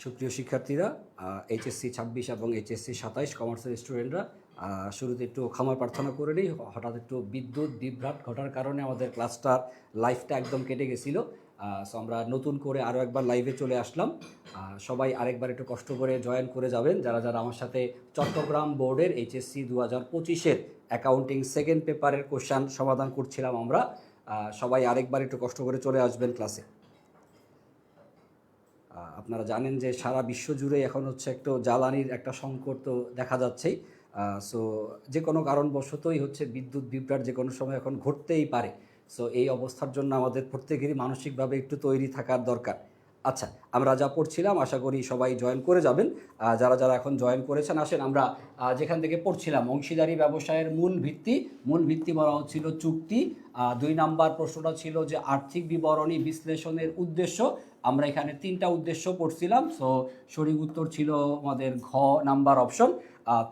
সুপ্রিয় শিক্ষার্থীরা, এইচএসসি 26 এবং এইচএসসি 27 কমার্সের স্টুডেন্টরা, শুরুতে একটু ক্ষমা প্রার্থনা করে নিই। হঠাৎ একটু বিদ্যুৎ বিভ্রাট ঘটার কারণে আমাদের ক্লাসটার লাইভটা একদম কেটে গেছিলো। সো আমরা নতুন করে আরও একবার লাইভে চলে আসলাম। সবাই আরেকবার একটু কষ্ট করে জয়েন করে যাবেন যারা যারা আমার সাথে চট্টগ্রাম বোর্ডের এইচএসসি 2025-এর অ্যাকাউন্টিং সেকেন্ড পেপারের কোশ্চান সমাধান করছিলাম আমরা। সবাই আরেকবার একটু কষ্ট করে চলে আসবেন ক্লাসে। আপনারা জানেন যে সারা বিশ্ব জুড়ে এখন হচ্ছে একটু জ্বালানির একটা সংকট তো দেখা যাচ্ছেই। সো যে কোনো কারণবশতই হচ্ছে বিদ্যুৎ বিভ্রাট যে কোনো সময় এখন ঘটতেই পারে। সো এই অবস্থার জন্য আমাদের প্রত্যেকেরই মানসিকভাবে একটু তৈরি থাকার দরকার। আচ্ছা, আমরা যা পড়ছিলাম আশা করি সবাই জয়েন করে যাবেন। যারা যারা এখন জয়েন করেছেন আসেন আমরা যেখান থেকে পড়ছিলাম অংশীদারি ব্যবসায়ের মূল ভিত্তি বলা হচ্ছিল চুক্তি। 2 নাম্বার প্রশ্নটা ছিল যে আর্থিক বিবরণী বিশ্লেষণের উদ্দেশ্য। আমরা এখানে 3টা উদ্দেশ্য পড়ছিলাম। সো সঠিক উত্তর ছিল আমাদের ঘ নাম্বার অপশন।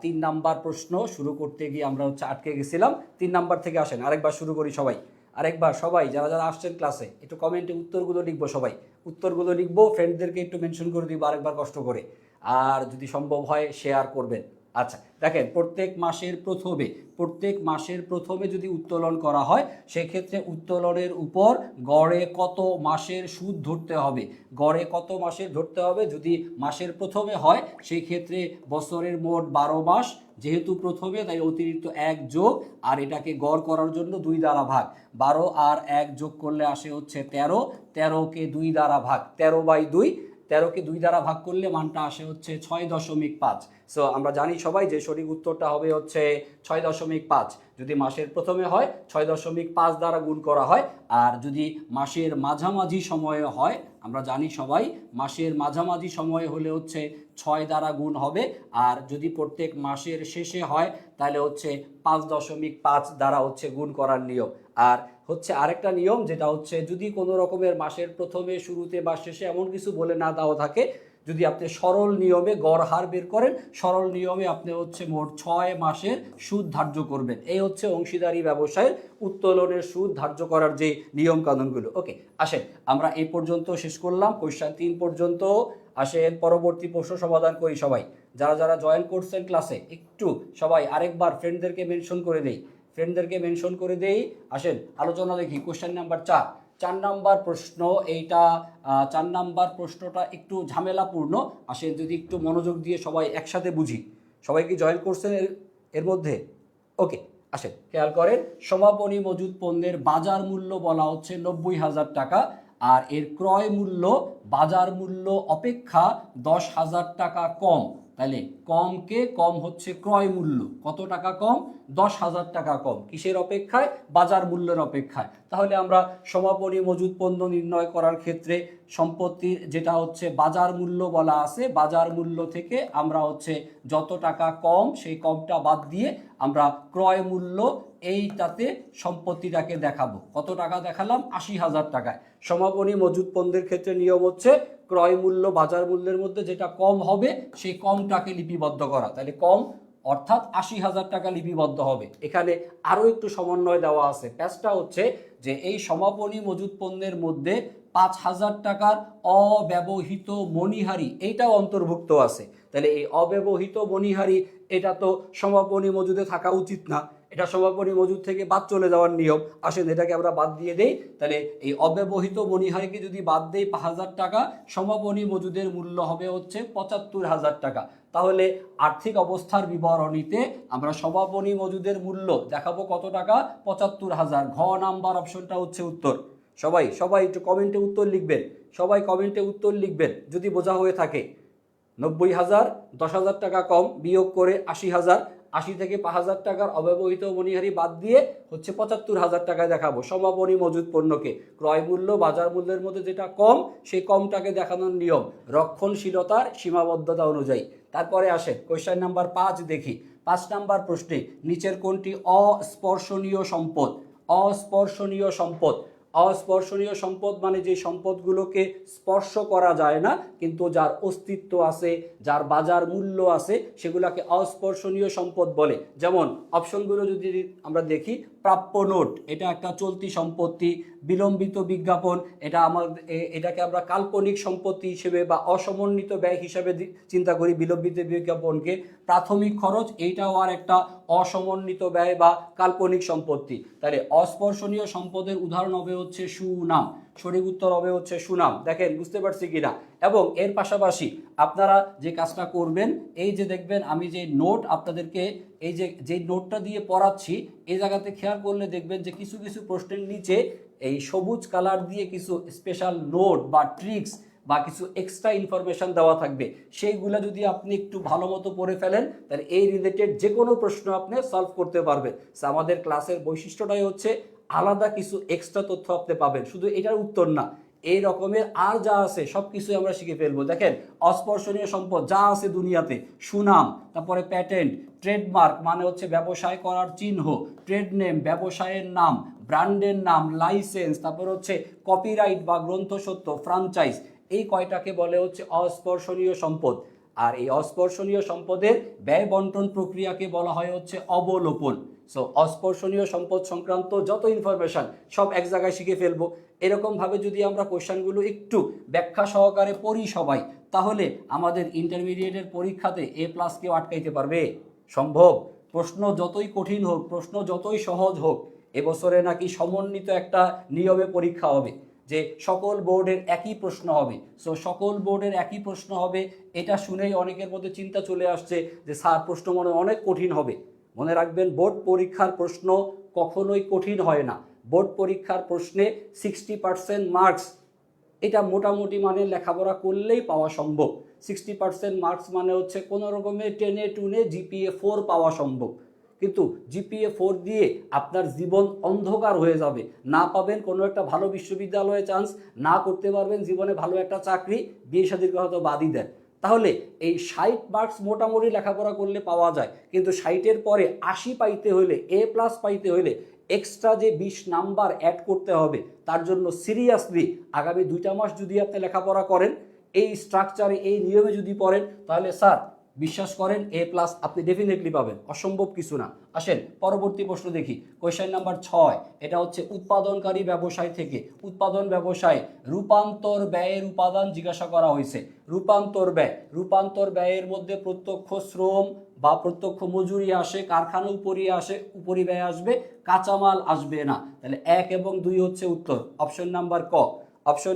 3 নাম্বার প্রশ্ন শুরু করতে গিয়ে আমরা হচ্ছে আটকে গেছিলাম। 3 নাম্বার থেকে আসেন আরেকবার শুরু করি সবাই। আরেকবার সবাই যারা যারা আসছেন ক্লাসে একটু কমেন্টে উত্তরগুলো লিখবো, সবাই উত্তরগুলো লিখবো, ফ্রেন্ডদেরকে একটু মেনশন করে দিব আরেকবার কষ্ট করে, আর যদি সম্ভব হয় শেয়ার করবেন। আচ্ছা দেখেন, প্রত্যেক মাসের প্রথমে যদি উত্তোলন করা হয় সেক্ষেত্রে উত্তোলনের উপর গড়ে কত মাসের সুদ ধরতে হবে। যদি মাসের প্রথমে হয় সেই ক্ষেত্রে বছরের মোট 12 মাস, যেহেতু প্রথমে তাই অতিরিক্ত 1 যোগ, আর এটাকে গড় করার জন্য 2 দ্বারা ভাগ। 12 আর 1 যোগ করলে আসে হচ্ছে 13, 13কে 2 দ্বারা ভাগ, 13/2, 13কে 2 দ্বারা ভাগ করলে মানটা আসে হচ্ছে 6.5। সো আমরা জানি সবাই যে সঠিক উত্তরটা হবে হচ্ছে 6.5। যদি মাসের প্রথমে হয় 6.5 দ্বারা গুণ করা হয়, আর যদি মাসের মাঝামাঝি সময়ে হয় আমরা জানি সবাই মাসের মাঝামাঝি সময়ে হলে হচ্ছে 6 দ্বারা গুণ হবে, আর যদি প্রত্যেক মাসের শেষে হয় তাহলে হচ্ছে 5.5 দ্বারা হচ্ছে গুণ করার নিয়ম। আর হচ্ছে আরেকটা নিয়ম যেটা হচ্ছে যদি কোনো রকমের মাসের প্রথমে, শুরুতে বা শেষে এমন কিছু বলে না দেওয়া থাকে, যদি আপনি সরল নিয়মে গড় হার বের করেন, সরল নিয়মে আপনি হচ্ছে মোট 6 মাসের সুদ ধার্য করবেন। এই হচ্ছে অংশীদারি ব্যবসায়ের উত্তোলনের সুদ ধার্য করার যে নিয়ম কানুনগুলো। ওকে, আসেন আমরা এই পর্যন্ত শেষ করলাম, কোশ্চেন 3 পর্যন্ত। আসেন পরবর্তী প্রশ্ন সমাধান করি সবাই। যারা যারা জয়েন করছেন ক্লাসে একটু সবাই আরেকবার ফ্রেন্ডদেরকে মেনশন করে দেই। আসেন আলোচনা দেখি। কোশ্চেন নাম্বার 4 নাম্বার প্রশ্ন এইটা। 4 নাম্বার প্রশ্নটা একটু ঝামেলাপূর্ণ। আসেন যদি একটু মনোযোগ দিয়ে সবাই একসাথে বুঝি। সবাই কি জয়েন করছেন এর মধ্যে? ওকে, আসেন খেয়াল করেন। সমাপনী মজুদ পণ্যের বাজার মূল্য বলা হচ্ছে 90,000 টাকা, আর এর ক্রয় মূল্য বাজার মূল্য অপেক্ষা 10,000 টাকা কম। তাহলে কম হচ্ছে ক্রয় মূল্য। কত টাকা কম? 10,000 টাকা কম। কিসের অপেক্ষায়? বাজার মূল্যের অপেক্ষায়। তাহলে আমরা সমাপনী মজুদ পণ্য নির্ণয় করার ক্ষেত্রে সম্পত্তির যেটা হচ্ছে বাজার মূল্য বলা আছে, বাজার মূল্য থেকে আমরা হচ্ছে যত টাকা কম সেই কমটা বাদ দিয়ে আমরা ক্রয় মূল্য এইটাতে সম্পত্তিটাকে দেখাবো। কত টাকা দেখালাম? 80,000 টাকায়। সমাপনী মজুদ পণ্যের ক্ষেত্রে নিয়ম হচ্ছে ক্রয় মূল্য বাজার মূল্যের মধ্যে যেটা কম হবে সেই কমটাকে লিপিবদ্ধ করা। তাহলে কম অর্থাৎ 80,000 টাকা লিপিবদ্ধ হবে। এখানে আরও একটু সমন্বয় দেওয়া আছে। প্যাচটা হচ্ছে যে এই সমাপনী মজুদ পণ্যের মধ্যে 5,000 টাকার অব্যবহৃত মণিহারি এইটাও অন্তর্ভুক্ত আছে। তাহলে এই অব্যবহৃত মণিহারি এটা তো সমাপনী মজুদে থাকা উচিত না, এটা সমাপনী মজুদ থেকে বাদ চলে যাওয়ার নিয়ম। আসেন এটাকে আমরা বাদ দিয়ে দেই। তাহলে এই অব্যবহৃত মণিহারিকে যদি বাদ দেই 5,000 টাকা, সমাপনী মজুদের মূল্য হবে হচ্ছে 75,000 টাকা। তাহলে আর্থিক অবস্থার বিবরণীতে আমরা সমাপনী মজুদের মূল্য দেখাবো কত টাকা? 75,000। ঘ নাম্বার অপশনটা হচ্ছে উত্তর। সবাই একটু কমেন্টে উত্তর লিখবেন যদি বোঝা হয়ে থাকে। 90,000, 10,000 টাকা কম বিয়োগ করে 80,000, 80 থেকে 5,000 টাকার অব্যবহৃত মণিহারি বাদ দিয়ে হচ্ছে 75,000 টাকায় দেখাবো সমাপনী মজুদ পণ্যকে। ক্রয় মূল্য বাজার মূল্যের মধ্যে যেটা কম সেই কমটাকে দেখানোর নিয়ম রক্ষণশীলতার সীমাবদ্ধতা অনুযায়ী। তারপরে আসে কোশ্চেন নাম্বার 5 দেখি। 5 নাম্বার প্রশ্নে নিচের কোনটি অস্পর্শনীয় সম্পদ? অস্পর্শনীয় সম্পদ মানে যে সম্পদগুলোকে স্পর্শ করা যায় না কিন্তু যার অস্তিত্ব আছে, যার বাজার মূল্য আছে, সেগুলোকে অস্পর্শনীয় সম্পদ বলে। যেমন অপশনগুলো যদি আমরা দেখি, প্রাপ্য নোট এটা একটা চলতি সম্পত্তি, বিলম্বিত বিজ্ঞাপন এটাকে আমরা কাল্পনিক সম্পত্তি হিসেবে বা অসমন্বিত ব্যয় হিসেবে চিন্তা করি বিলম্বিত বিজ্ঞাপনকে। প্রাথমিক খরচ এইটাও আর একটা অসমন্বিত ব্যয় বা কাল্পনিক সম্পত্তি। তাহলে অস্পর্শনীয় সম্পদের উদাহরণ হবে হচ্ছে সুনাম। সঠিক উত্তর হবে হচ্ছে সুনাম। দেখেন বুঝতে পারছি কিনা। এবং এর পাশাপাশি আপনারা যে কাজটা করবেন, এই যে দেখবেন আমি যে নোট আপনাদেরকে এই যে নোটটা দিয়ে পড়াচ্ছি, এই জায়গাতে খেয়াল করলে দেখবেন যে কিছু কিছু প্রশ্নের নিচে এই সবুজ কালার দিয়ে কিছু স্পেশাল নোট বা ট্রিক্স বা কিছু এক্সট্রা ইনফরমেশন দেওয়া থাকবে। সেইগুলো যদি আপনি একটু ভালো মতো পড়ে ফেলেন, তাহলে এই রিলেটেড যে কোনো প্রশ্ন আপনি সলভ করতে পারবেন। আমাদের ক্লাসের বৈশিষ্ট্যটাই হচ্ছে আলাদা কিছু এক্সট্রা তথ্য আপনি পাবেন, শুধু এটার উত্তর না, এই রকমের আর যা আছে সব কিছুই আমরা শিখে ফেলবো। দেখেন অস্পর্শনীয় সম্পদ যা আছে দুনিয়াতে, সুনাম, তারপরে প্যাটেন্ট, ট্রেডমার্ক মানে হচ্ছে ব্যবসায় করার চিহ্ন, ট্রেড নেম ব্যবসায়ের নাম, ব্র্যান্ডের নাম, লাইসেন্স, তারপর হচ্ছে কপিরাইট বা গ্রন্থসত্ব, ফ্রাঞ্চাইজ, এই কয়টাকে বলে হচ্ছে অস্পর্শনীয় সম্পদ। আর এই অস্পর্শনীয় সম্পদের ব্যয় বন্টন প্রক্রিয়াকে বলা হয় হচ্ছে অবলোপন। অস্পর্শনীয় সম্পদ সংক্রান্ত যত ইনফরমেশন সব এক জায়গায় শিখে ফেলবো। এরকমভাবে যদি আমরা কোশ্চেনগুলো একটু ব্যাখ্যা সহকারে পড়ি সবাই, তাহলে আমাদের ইন্টারমিডিয়েটের পরীক্ষাতে A+ কেউ আটকাইতে পারবে? সম্ভব। প্রশ্ন যতই কঠিন হোক, প্রশ্ন যতই সহজ হোক, এবছরে নাকি সমন্বিত একটা নিয়মে পরীক্ষা হবে, যে সকল বোর্ডের একই প্রশ্ন হবে। সকল বোর্ডের একই প্রশ্ন হবে, এটা শুনেই অনেকের মধ্যে চিন্তা চলে আসছে যে স্যার প্রশ্ন মনে অনেক কঠিন হবে। মনে রাখবেন, বোর্ড পরীক্ষার প্রশ্ন কখনোই কঠিন হয় না। বোর্ড পরীক্ষার প্রশ্নে 60% মার্কস, এটা মোটামুটি মানে লেখাপড়া করলেই পাওয়া সম্ভব। 60% মার্কস মানে হচ্ছে কোনো রকমের টেনে টুনে GPA 4 পাওয়া সম্ভব। কিন্তু GPA 4 দিয়ে আপনার জীবন অন্ধকার হয়ে যাবে, না পাবেন কোনো একটা ভালো বিশ্ববিদ্যালয়ে চান্স, না করতে পারবেন জীবনে ভালো একটা চাকরি, বিয়ে শাদীর কথা তো বাদই দেন। তাহলে এই 60 মার্কস মোটামুটি লেখাপড়া করলে পাওয়া যায়, কিন্তু 60-এর পরে 80 পাইতে হলে, A+ পাইতে হলে এক্সট্রা যে 20 নাম্বার অ্যাড করতে হবে, তার জন্য সিরিয়াসলি আগামী 2টা মাস যদি আপনি লেখাপড়া করেন, এই স্ট্রাকচারে এই নিয়মে যদি পড়েন, তাহলে স্যার বিশ্বাস করেন A+ আপনি ডেফিনেটলি পাবেন, অসম্ভব কিছু না। আসেন পরবর্তী প্রশ্ন দেখি, কোয়েশ্চেন নাম্বার 6। এটা হচ্ছে উৎপাদনকারী ব্যবসায় থেকে উৎপাদন ব্যবসায় রূপান্তর ব্যয়ের উপাদান জিজ্ঞাসা করা হয়েছে। রূপান্তর ব্যয়ের মধ্যে প্রত্যক্ষ শ্রম বা প্রত্যক্ষ মজুরি আসে, কারখানা উপরি ব্যয় আসবে, কাঁচামাল আসবে না। তাহলে 1 এবং 2 হচ্ছে উত্তর, অপশন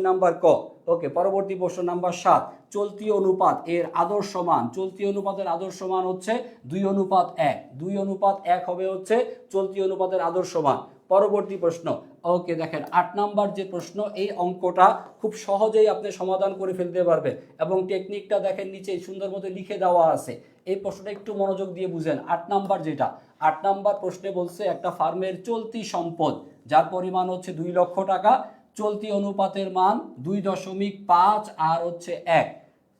নাম্বার ক। ওকে, পরবর্তী প্রশ্ন নাম্বার 7। চলতি অনুপাত এর আদর্শ মান, চলতি অনুপাতের আদর্শ মান হচ্ছে 2:1। 2:1 হবে হচ্ছে চলতি অনুপাতের আদর্শ মান। পরবর্তী প্রশ্ন, ওকে দেখেন 8 নাম্বার যে প্রশ্ন, এই অঙ্কটা খুব সহজেই আপনি সমাধান করে ফেলতে পারবেন এবং টেকনিকটা দেখেন নিচে সুন্দর মতো লিখে দেওয়া আছে। এই প্রশ্নটা একটু মনোযোগ দিয়ে বুঝেন। 8 নাম্বার যেটা, 8 নাম্বার প্রশ্নে বলছে একটা ফার্মের চলতি সম্পদ যার পরিমাণ হচ্ছে 2 লক্ষ টাকা, চলতি অনুপাতের মান 2.5 আর হচ্ছে 1।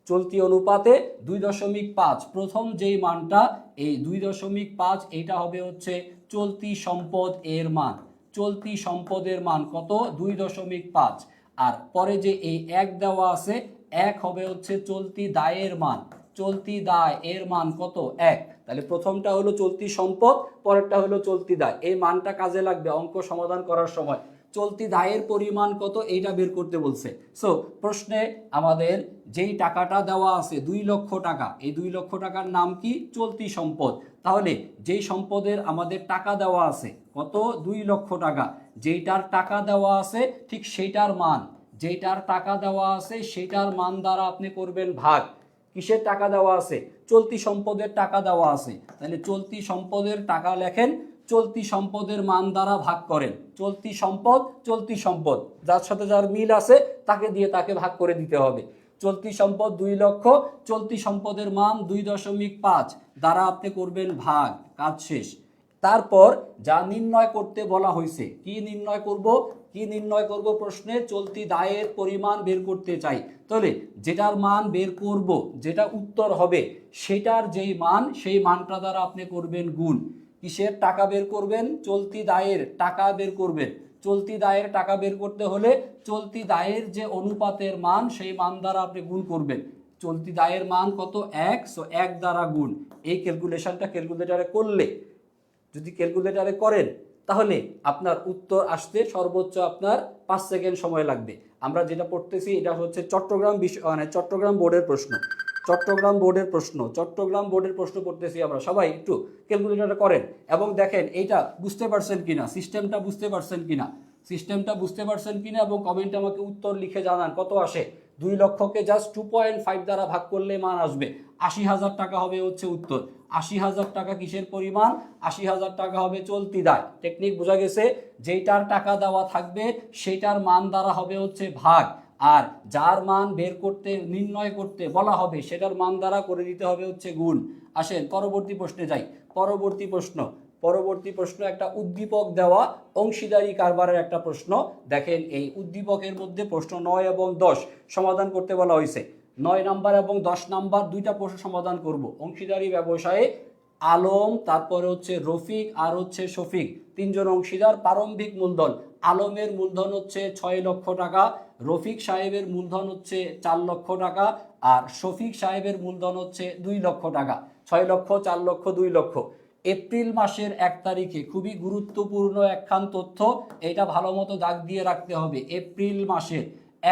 চলতি অনুপাতে 2.5, প্রথম যেই মানটা এই 2.5, এইটা হবে হচ্ছে চলতি সম্পদ এর মান। চলতি সম্পদের মান কত? 2.5। আর পরে যে এই 1 দেওয়া আছে, 1 হবে হচ্ছে চলতি দায়ের মান। চলতি দায় এর মান কত? 1। তাহলে প্রথমটা হলো চলতি সম্পদ, পরেরটা হলো চলতি দায়। এই মানটা কাজে লাগবে অঙ্ক সমাধান করার সময়। চলতি দায়ের পরিমাণ কত এইটা বের করতে বলছে। প্রশ্নে আমাদের যেই টাকাটা দেওয়া আছে 2 লক্ষ টাকা, এই 2 লক্ষ টাকার নাম কি? চলতি সম্পদ। তাহলে যেই সম্পদের আমাদের টাকা দেওয়া আছে কত? 2 লক্ষ টাকা, যেইটার টাকা দেওয়া আছে ঠিক সেইটার মান, যেইটার টাকা দেওয়া আছে সেইটার মান দ্বারা আপনি করবেন ভাগ। কিসের টাকা দেওয়া আছে? চলতি সম্পদের টাকা দেওয়া আছে। তাহলে চলতি সম্পদের টাকা লেখেন, চলতি সম্পদের মান দ্বারা ভাগ করেন। চলতি সম্পদ যার সাথে যার মিল আছে তাকে দিয়ে তাকে ভাগ করে দিতে হবে। চলতি সম্পদ 2 লক্ষ, চলতি সম্পদের মান 2.5 দ্বারা আপনি করবেন ভাগ, কাজ শেষ। তারপর যা নির্ণয় করতে বলা হয়েছে, কি নির্ণয় করব প্রশ্নে? চলতি দায়ের পরিমাণ বের করতে চাই। তাহলে যেটার মান বের করব, যেটা উত্তর হবে, সেটার যেই মান, সেই মানটা দ্বারা আপনি করবেন গুণ। কিসের টাকা বের করবেন? চলতি দায়ের টাকা বের করবেন। চলতি দায়ের টাকা বের করতে হলে চলতি দায়ের যে অনুপাতের মান সেই মান দ্বারা আপনি গুণ করবেন। চলতি দায়ের মান কত? 1, সো 1 দ্বারা গুণ। এই ক্যালকুলেশনটা ক্যালকুলেটারে করলে, যদি ক্যালকুলেটারে করেন, তাহলে আপনার উত্তর আসতে সর্বোচ্চ আপনার 5 সেকেন্ড সময় লাগবে। আমরা যেটা পড়তেছি এটা হচ্ছে চট্টগ্রাম বোর্ডের প্রশ্ন। চট্টগ্রাম বোর্ডের প্রশ্ন পড়তেছি আমরা। সবাই একটু ক্যালকুলেটরে করেন এবং দেখেন এইটা বুঝতে পারছেন কিনা, সিস্টেমটা বুঝতে পারছেন কিনা এবং কমেন্টে আমাকে উত্তর লিখে জানান কত আসে। 2 লক্ষকে জাস্ট 2.5 দ্বারা ভাগ করলে মান আসবে 80,000 টাকা হবে হচ্ছে উত্তর। 80,000 টাকা কিসের পরিমাণ? 80,000 টাকা হবে চলতি দায়। টেকনিক বোঝা গেছে? যেটার টাকা দেওয়া থাকবে সেটার মান দ্বারা হবে হচ্ছে ভাগ, আর যার মান নির্ণয় করতে বলা হবে সেটার মান দ্বারা করে দিতে হবে হচ্ছে গুণ। আসেন পরবর্তী প্রশ্নে যাই। পরবর্তী প্রশ্ন একটা উদ্দীপক দেওয়া অংশীদারি কারবারের একটা প্রশ্ন। দেখেন এই উদ্দীপকের মধ্যে প্রশ্ন 9 এবং 10 সমাধান করতে বলা হয়েছে। 9 নাম্বার এবং 10 নাম্বার দুইটা প্রশ্ন সমাধান করব। অংশীদারি ব্যবসায়ে আলম, তারপরে হচ্ছে রফিক আর হচ্ছে শফিক, 3 জন অংশীদার। প্রারম্ভিক মূলধন, আলমের মূলধন হচ্ছে 6 লক্ষ টাকা, রফিক সাহেবের মূলধন হচ্ছে 4 লক্ষ টাকা, আর শফিক সাহেবের মূলধন হচ্ছে 2 লক্ষ টাকা। 6 লক্ষ, 4 লক্ষ, 2 লক্ষ। এপ্রিল মাসের 1 তারিখে, খুবই গুরুত্বপূর্ণ একখান তথ্য, এটা ভালো মতো দাগ দিয়ে রাখতে হবে। এপ্রিল মাসের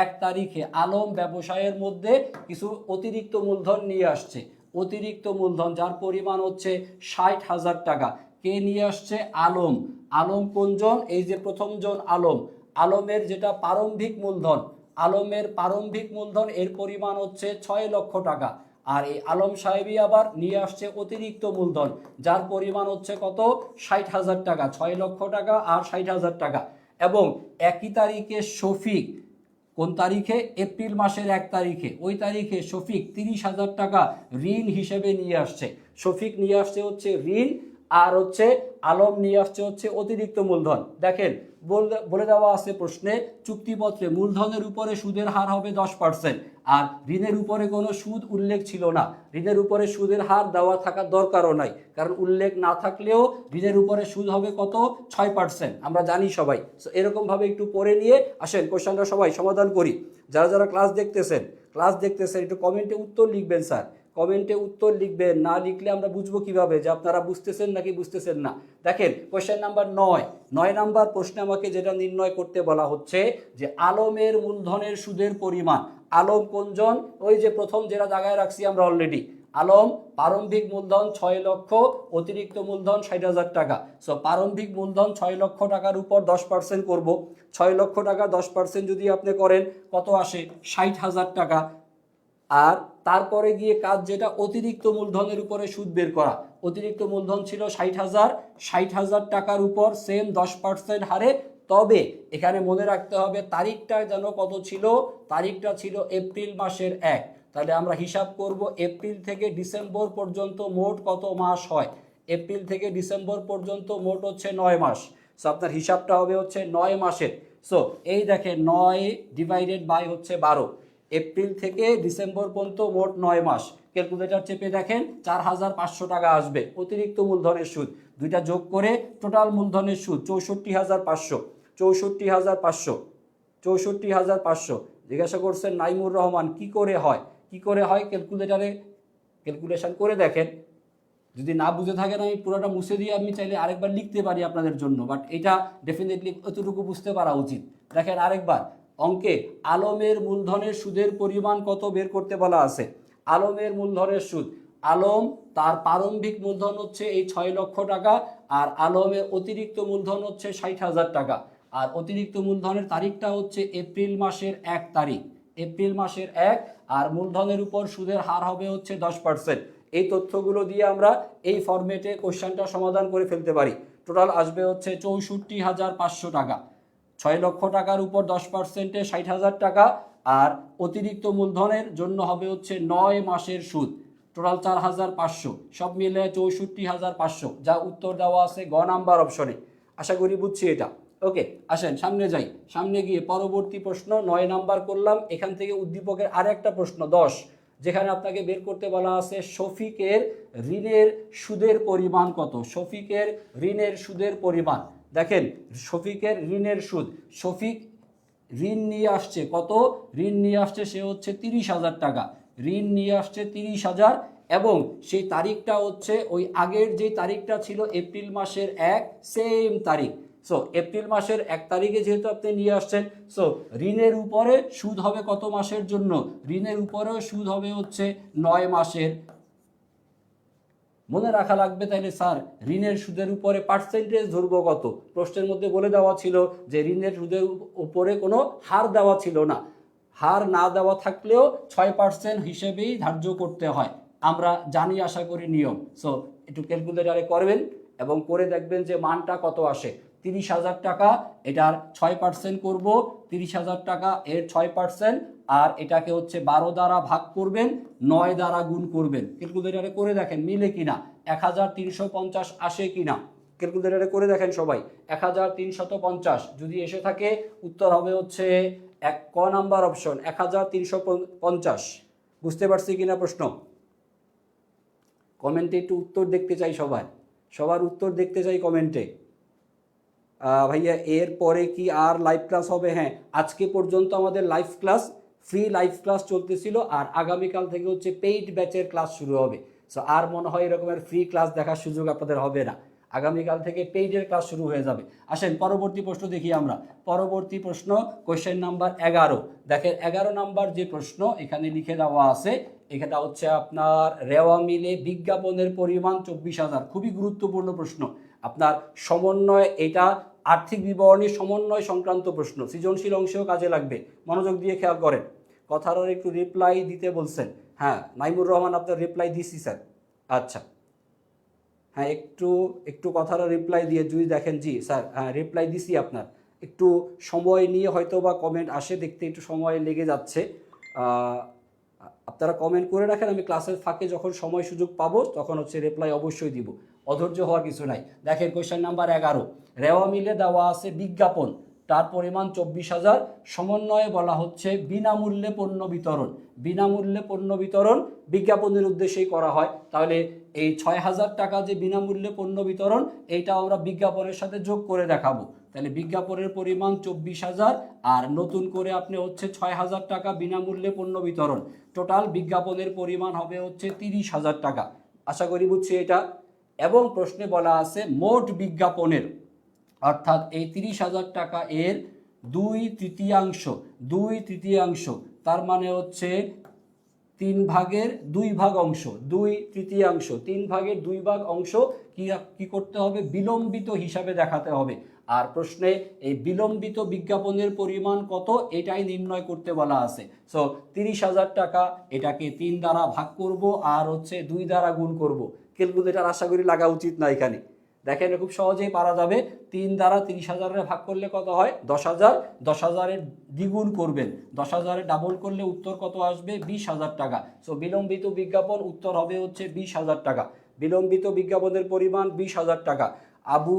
1 তারিখে আলম ব্যবসায়ের মধ্যে কিছু অতিরিক্ত মূলধন নিয়ে আসছে। অতিরিক্ত মূলধন যার পরিমাণ হচ্ছে 60,000 টাকা। কে নিয়ে আসছে? আলম। আলম কোনজন? এই যে প্রথম জন আলম। আলমের যেটা প্রারম্ভিক মূলধন এর পরিমাণ হচ্ছে 6 লক্ষ টাকা। আর এই আলম সাহেবই আবার নিয়ে আসছে অতিরিক্ত মূলধন যার পরিমাণ হচ্ছে কত? 60,000 টাকা। 6 লক্ষ টাকা আর 60,000 টাকা। এবং একই তারিখে শফিক, কোন তারিখে? এপ্রিল মাসের 1 তারিখে। ওই তারিখে শফিক 30,000 টাকা ঋণ হিসেবে নিয়ে আসছে। শফিক নিয়ে আসছে হচ্ছে ঋণ, আর হচ্ছে আলম নিয়ে আসছে হচ্ছে অতিরিক্ত মূলধন। দেখেন বলে দেওয়া আছে প্রশ্নে, চুক্তিপত্রে মূলধনের উপরে সুদের হার হবে 10%, আর ঋণের উপরে কোনো সুদ উল্লেখ ছিল না। ঋণের উপরে সুদের হার দেওয়া থাকার দরকারও নাই, কারণ উল্লেখ না থাকলেও ঋণের উপরে সুদ হবে কত? 6%। আমরা জানি সবাই। সো এরকম ভাবে একটু পড়ে নিয়ে আসেন কোশ্চেনটা সবাই সমাধান করি। যারা ক্লাস দেখতেছেন একটু কমেন্টে উত্তর লিখবেন স্যার। কমেন্টে উত্তর লিখবেন, না লিখলে আমরা বুঝবো কিভাবে যে আপনারা বুঝতেছেন নাকি বুঝতেছেন না। দেখেন কোশ্চেন নাম্বার 9 নাম্বার প্রশ্নে আমাকে যেটা নির্ণয় করতে বলা হচ্ছে যে আলমের মূলধনের সুদের পরিমাণ। আলম কোনজন? ওই যে প্রথম যেটা জায়গায় রাখছি আমরা অলরেডি। আলম প্রারম্ভিক মূলধন 6 লক্ষ, অতিরিক্ত মূলধন 60,000 টাকা। সো প্রারম্ভিক মূলধন 6 লক্ষ টাকার উপর 10% করব। 6 লক্ষ টাকা 10% যদি আপনি করেন কত আসে? 60,000 টাকা। আর তারপরে গিয়ে কাজ যেটা অতিরিক্ত মূলধনের উপরে সুদ বের করা। অতিরিক্ত মূলধন ছিল 60,000 টাকার উপর সেম 10% হারে। তবে এখানে মনে রাখতে হবে তারিখটা যেন কত ছিল? তারিখটা ছিল এপ্রিল মাসের 1। তাহলে আমরা হিসাব করব এপ্রিল থেকে ডিসেম্বর পর্যন্ত মোট কত মাস হয়। এপ্রিল থেকে ডিসেম্বর পর্যন্ত মোট হচ্ছে 9 মাস। সো আপনার হিসাবটা হবে হচ্ছে 9 মাসের। সো এই দেখেন 9 ডিভাইডেড বাই হচ্ছে 12। এপ্রিল থেকে ডিসেম্বর পর্যন্ত মোট 9 মাস। ক্যালকুলেটর চেপে দেখেন 4,500 টাকা আসবে অতিরিক্ত মূলধনের সুদ। দুইটা যোগ করে টোটাল মূলধনের সুদ 64,500। 64,500 জিজ্ঞাসা করছেন নাইমুর রহমান কি করে হয় ক্যালকুলেটরে ক্যালকুলেশন করে দেখেন। যদি না বুঝে থাকেন আমি পুরোটা মুছে দিয়ে আমি চাইলে আরেকবার লিখতে পারি আপনাদের জন্য, বাট এটা ডেফিনেটলি এতটুকু বুঝতে পারা উচিত। দেখেন আরেকবার অঙ্কে আলমের মূলধনের সুদের পরিমাণ কত বের করতে বলা আছে। আলমের মূলধনের সুদ, আলম তার প্রারম্ভিক মূলধন হচ্ছে এই 6 লক্ষ টাকা, আর আলমের অতিরিক্ত মূলধন হচ্ছে 60,000 টাকা। আর অতিরিক্ত মূলধনের তারিখটা হচ্ছে এপ্রিল মাসের 1 তারিখ। এপ্রিল মাসের 1, আর মূলধনের উপর সুদের হার হবে হচ্ছে 10%। এই তথ্যগুলো দিয়ে আমরা এই ফরম্যাটে কোশ্চেনটা সমাধান করে ফেলতে পারি। টোটাল আসবে হচ্ছে 64,500 টাকা। 6 লক্ষ টাকার উপর 10%-এ 60,000 টাকা, আর অতিরিক্ত মূলধনের জন্য হবে হচ্ছে 9 মাসের সুদ। টোটাল 4,500, সব মিলে 64,500, যা উত্তর দেওয়া আছে গ নাম্বার অপশনে। আশা করি বুঝছি এটা। ওকে, আসেন সামনে যাই। সামনে গিয়ে পরবর্তী প্রশ্ন 9 নাম্বার করলাম। এখান থেকে উদ্দীপকের আরেকটা প্রশ্ন 10, যেখানে আপনাকে বের করতে বলা আছে শফিকের ঋণের সুদের পরিমাণ কত। শফিকের ঋণের সুদের পরিমাণ দেখেন শফিকের ঋণের সুদ, শফিক ঋণ নিয়ে আসছে কত, ঋণ নিয়ে আসছে সে হচ্ছে 30,000 টাকা, ঋণ নিয়ে আসছে 30,000 এবং সেই তারিখটা হচ্ছে ওই আগের যে তারিখটা ছিল এপ্রিল মাসের 1 সেম তারিখ। সো এপ্রিল মাসের 1 তারিখে যেহেতু আপনি নিয়ে আসছেন, সো ঋণের উপরে সুদ হবে কত মাসের জন্য, ঋণের উপরেও সুদ হবে হচ্ছে 9 মাসের। মনে রাখা লাগবে তাইলে স্যার ঋণের সুদের উপরে পার্সেন্টেজ ধরবো কত, প্রশ্নের মধ্যে বলে দেওয়া ছিল যে ঋণের সুদের উপরে কোনো হার দেওয়া ছিল না, হার না দেওয়া থাকলেও 6% হিসেবেই ধার্য করতে হয়, আমরা জানি আশা করি নিয়ম। সো একটু ক্যালকুলেটারে করবেন এবং করে দেখবেন যে মানটা কত আসে। 30,000 টাকা, এটার 6% করব, 30,000 টাকা এর 6%, আর এটাকে হচ্ছে 12 দ্বারা ভাগ করবেন, 9 দ্বারা গুণ করবেন। ক্যালকুলেটারে করে দেখেন মিলে কিনা, 1350 আসে কিনা, ক্যালকুলেটারে করে দেখেন সবাই। 1350 যদি এসে থাকে উত্তর হবে হচ্ছে ক নাম্বার অপশন 1350। বুঝতে পারছি কিনা প্রশ্ন? কমেন্টে একটু উত্তর দেখতে চাই, সবার উত্তর দেখতে চাই কমেন্টে। ভাইয়া এর পরে কি আর লাইভ ক্লাস হবে? হ্যাঁ, আজকে পর্যন্ত আমাদের live class, free live class চলতেছিল, আর আগামীকাল থেকে হচ্ছে পেইড ব্যাচের ক্লাস শুরু হবে। সো আর মনে হয় এরকমের ফ্রি ক্লাস দেখার সুযোগ আপনাদের হবে না, আগামীকাল থেকে পেইডের ক্লাস শুরু হয়ে যাবে। আসেন পরবর্তী প্রশ্ন দেখি আমরা। পরবর্তী প্রশ্ন কোয়েশ্চেন নাম্বার 11। দেখেন 11 নাম্বার যে প্রশ্ন এখানে লিখে দেওয়া আছে, এখানে হচ্ছে আপনার রেওয়া মিলে বিজ্ঞাপনের পরিমাণ 24,000। খুবই গুরুত্বপূর্ণ প্রশ্ন, আপনার সমন্বয়, এটা আর্থিক বিবরণী সমন্বয় সংক্রান্ত প্রশ্ন, সৃজনশীল অংশেও কাজে লাগবে, মনোযোগ দিয়ে খেয়াল করেন। কথার একটু রিপ্লাই দিতে বলছেন। হ্যাঁ নাইমুর রহমান আপনার রিপ্লাই দিছি স্যার। আচ্ছা হ্যাঁ, একটু কথার রিপ্লাই দিয়ে যদি দেখেন, জি স্যার হ্যাঁ রিপ্লাই দিছি আপনার, একটু সময় নিয়ে হয়তো বা কমেন্ট আসে, দেখতে একটু সময় লেগে যাচ্ছে। আপনারা কমেন্ট করে রাখেন, আমি ক্লাসের ফাঁকে যখন সময় সুযোগ পাবো তখন হচ্ছে রিপ্লাই অবশ্যই দিব, অধৈর্য হওয়ার কিছু নাই। দেখেন কোয়েশ্চেন নাম্বার 11, রেওয়া মিলে দেওয়া আছে বিজ্ঞাপন, তার পরিমাণ 24,000, সমন্বয়ে বলা হচ্ছে বিনামূল্যে পণ্য বিতরণ। বিনামূল্যে পণ্য বিতরণ বিজ্ঞাপনের উদ্দেশ্যেই করা হয়, তাহলে এই 6,000 টাকা যে বিনামূল্যে পণ্য বিতরণ, এইটা আমরা বিজ্ঞাপনের সাথে যোগ করে দেখাবো। তাহলে বিজ্ঞাপনের পরিমাণ 24,000 আর নতুন করে আপনি হচ্ছে 6,000 টাকা বিনামূল্যে পণ্য বিতরণ, টোটাল বিজ্ঞাপনের পরিমাণ হবে হচ্ছে 30,000 টাকা। আশা করি বুঝছি এটা। এবং প্রশ্নে বলা আছে মোট বিজ্ঞাপনের, অর্থাৎ এই 30,000 টাকা এর 2/3, তার মানে হচ্ছে 3 ভাগের 2 ভাগ অংশ, 2/3, 3 ভাগের 2 ভাগ অংশ কি করতে হবে, বিলম্বিত হিসাবে দেখাতে হবে। আর প্রশ্নে এই বিলম্বিত বিজ্ঞাপনের পরিমাণ কত এটাই নির্ণয় করতে বলা আছে। সো 30,000 টাকা, এটাকে 3 দ্বারা ভাগ করব আর হচ্ছে 2 দ্বারা গুণ করব। ক্যালকুলেটর আশা করি লাগা উচিত না এখানে, দেখেন খুব সহজেই পারা যাবে। 3 দ্বারা 30,000 ভাগ করলে কত হয়, 10,000, 10,000-এর দ্বিগুণ করবেন, 10,000-এর ডাবল করলে উত্তর কত আসবে, 20,000 টাকা। সো বিলম্বিত বিজ্ঞাপন উত্তর হবে হচ্ছে 20,000 টাকা, বিলম্বিত বিজ্ঞাপনের পরিমাণ 20,000 টাকা। আবু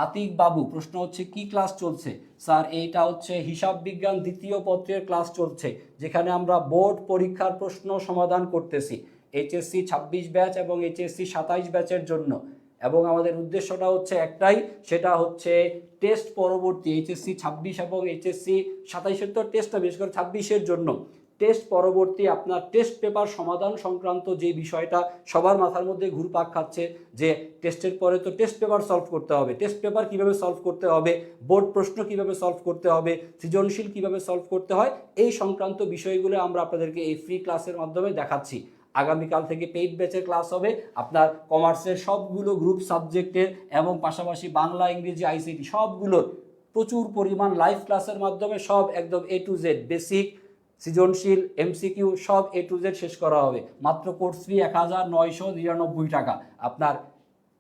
আতিক বাবু প্রশ্ন হচ্ছে কি ক্লাস চলছে? স্যার এইটা হচ্ছে হিসাব বিজ্ঞান দ্বিতীয় পত্রের ক্লাস চলছে, যেখানে আমরা বোর্ড পরীক্ষার প্রশ্ন সমাধান করতেছি এইচএসসি 26 ব্যাচ এবং এইচএসসি 27 ব্যাচের জন্য। এবং আমাদের উদ্দেশ্যটা হচ্ছে একটাই, সেটা হচ্ছে টেস্ট পরবর্তী এইচএসসি 26 এবং এইচএসসি 27-এর তো টেস্টটা বিশেষ করে 26-এর জন্য, টেস্ট পরবর্তী আপনার টেস্ট পেপার সমাধান সংক্রান্ত যে বিষয়টা সবার মাথার মধ্যে ঘুরপাক খাচ্ছে, যে টেস্টের পরে তো টেস্ট পেপার সলভ করতে হবে, টেস্ট পেপার কিভাবে সলভ করতে হবে, বোর্ড প্রশ্ন কিভাবে সলভ করতে হবে, সৃজনশীল কিভাবে সলভ করতে হয়, এই সংক্রান্ত বিষয়গুলো আমরা আপনাদেরকে এই ফ্রি ক্লাসের মাধ্যমে দেখাচ্ছি। আগামীকাল থেকে পেইড ব্যাচের ক্লাস হবে, আপনার কমার্সের সবগুলো গ্রুপ সাবজেক্টের এবং পাশাপাশি বাংলা, ইংরেজি, আইসিটি সবগুলোর প্রচুর পরিমাণ লাইভ ক্লাসের মাধ্যমে সব একদম A to Z, বেসিক, সৃজনশীল, এমসিকিউ সব A to Z শেষ করা হবে। মাত্র কোর্স ফি 1,999 টাকা। আপনার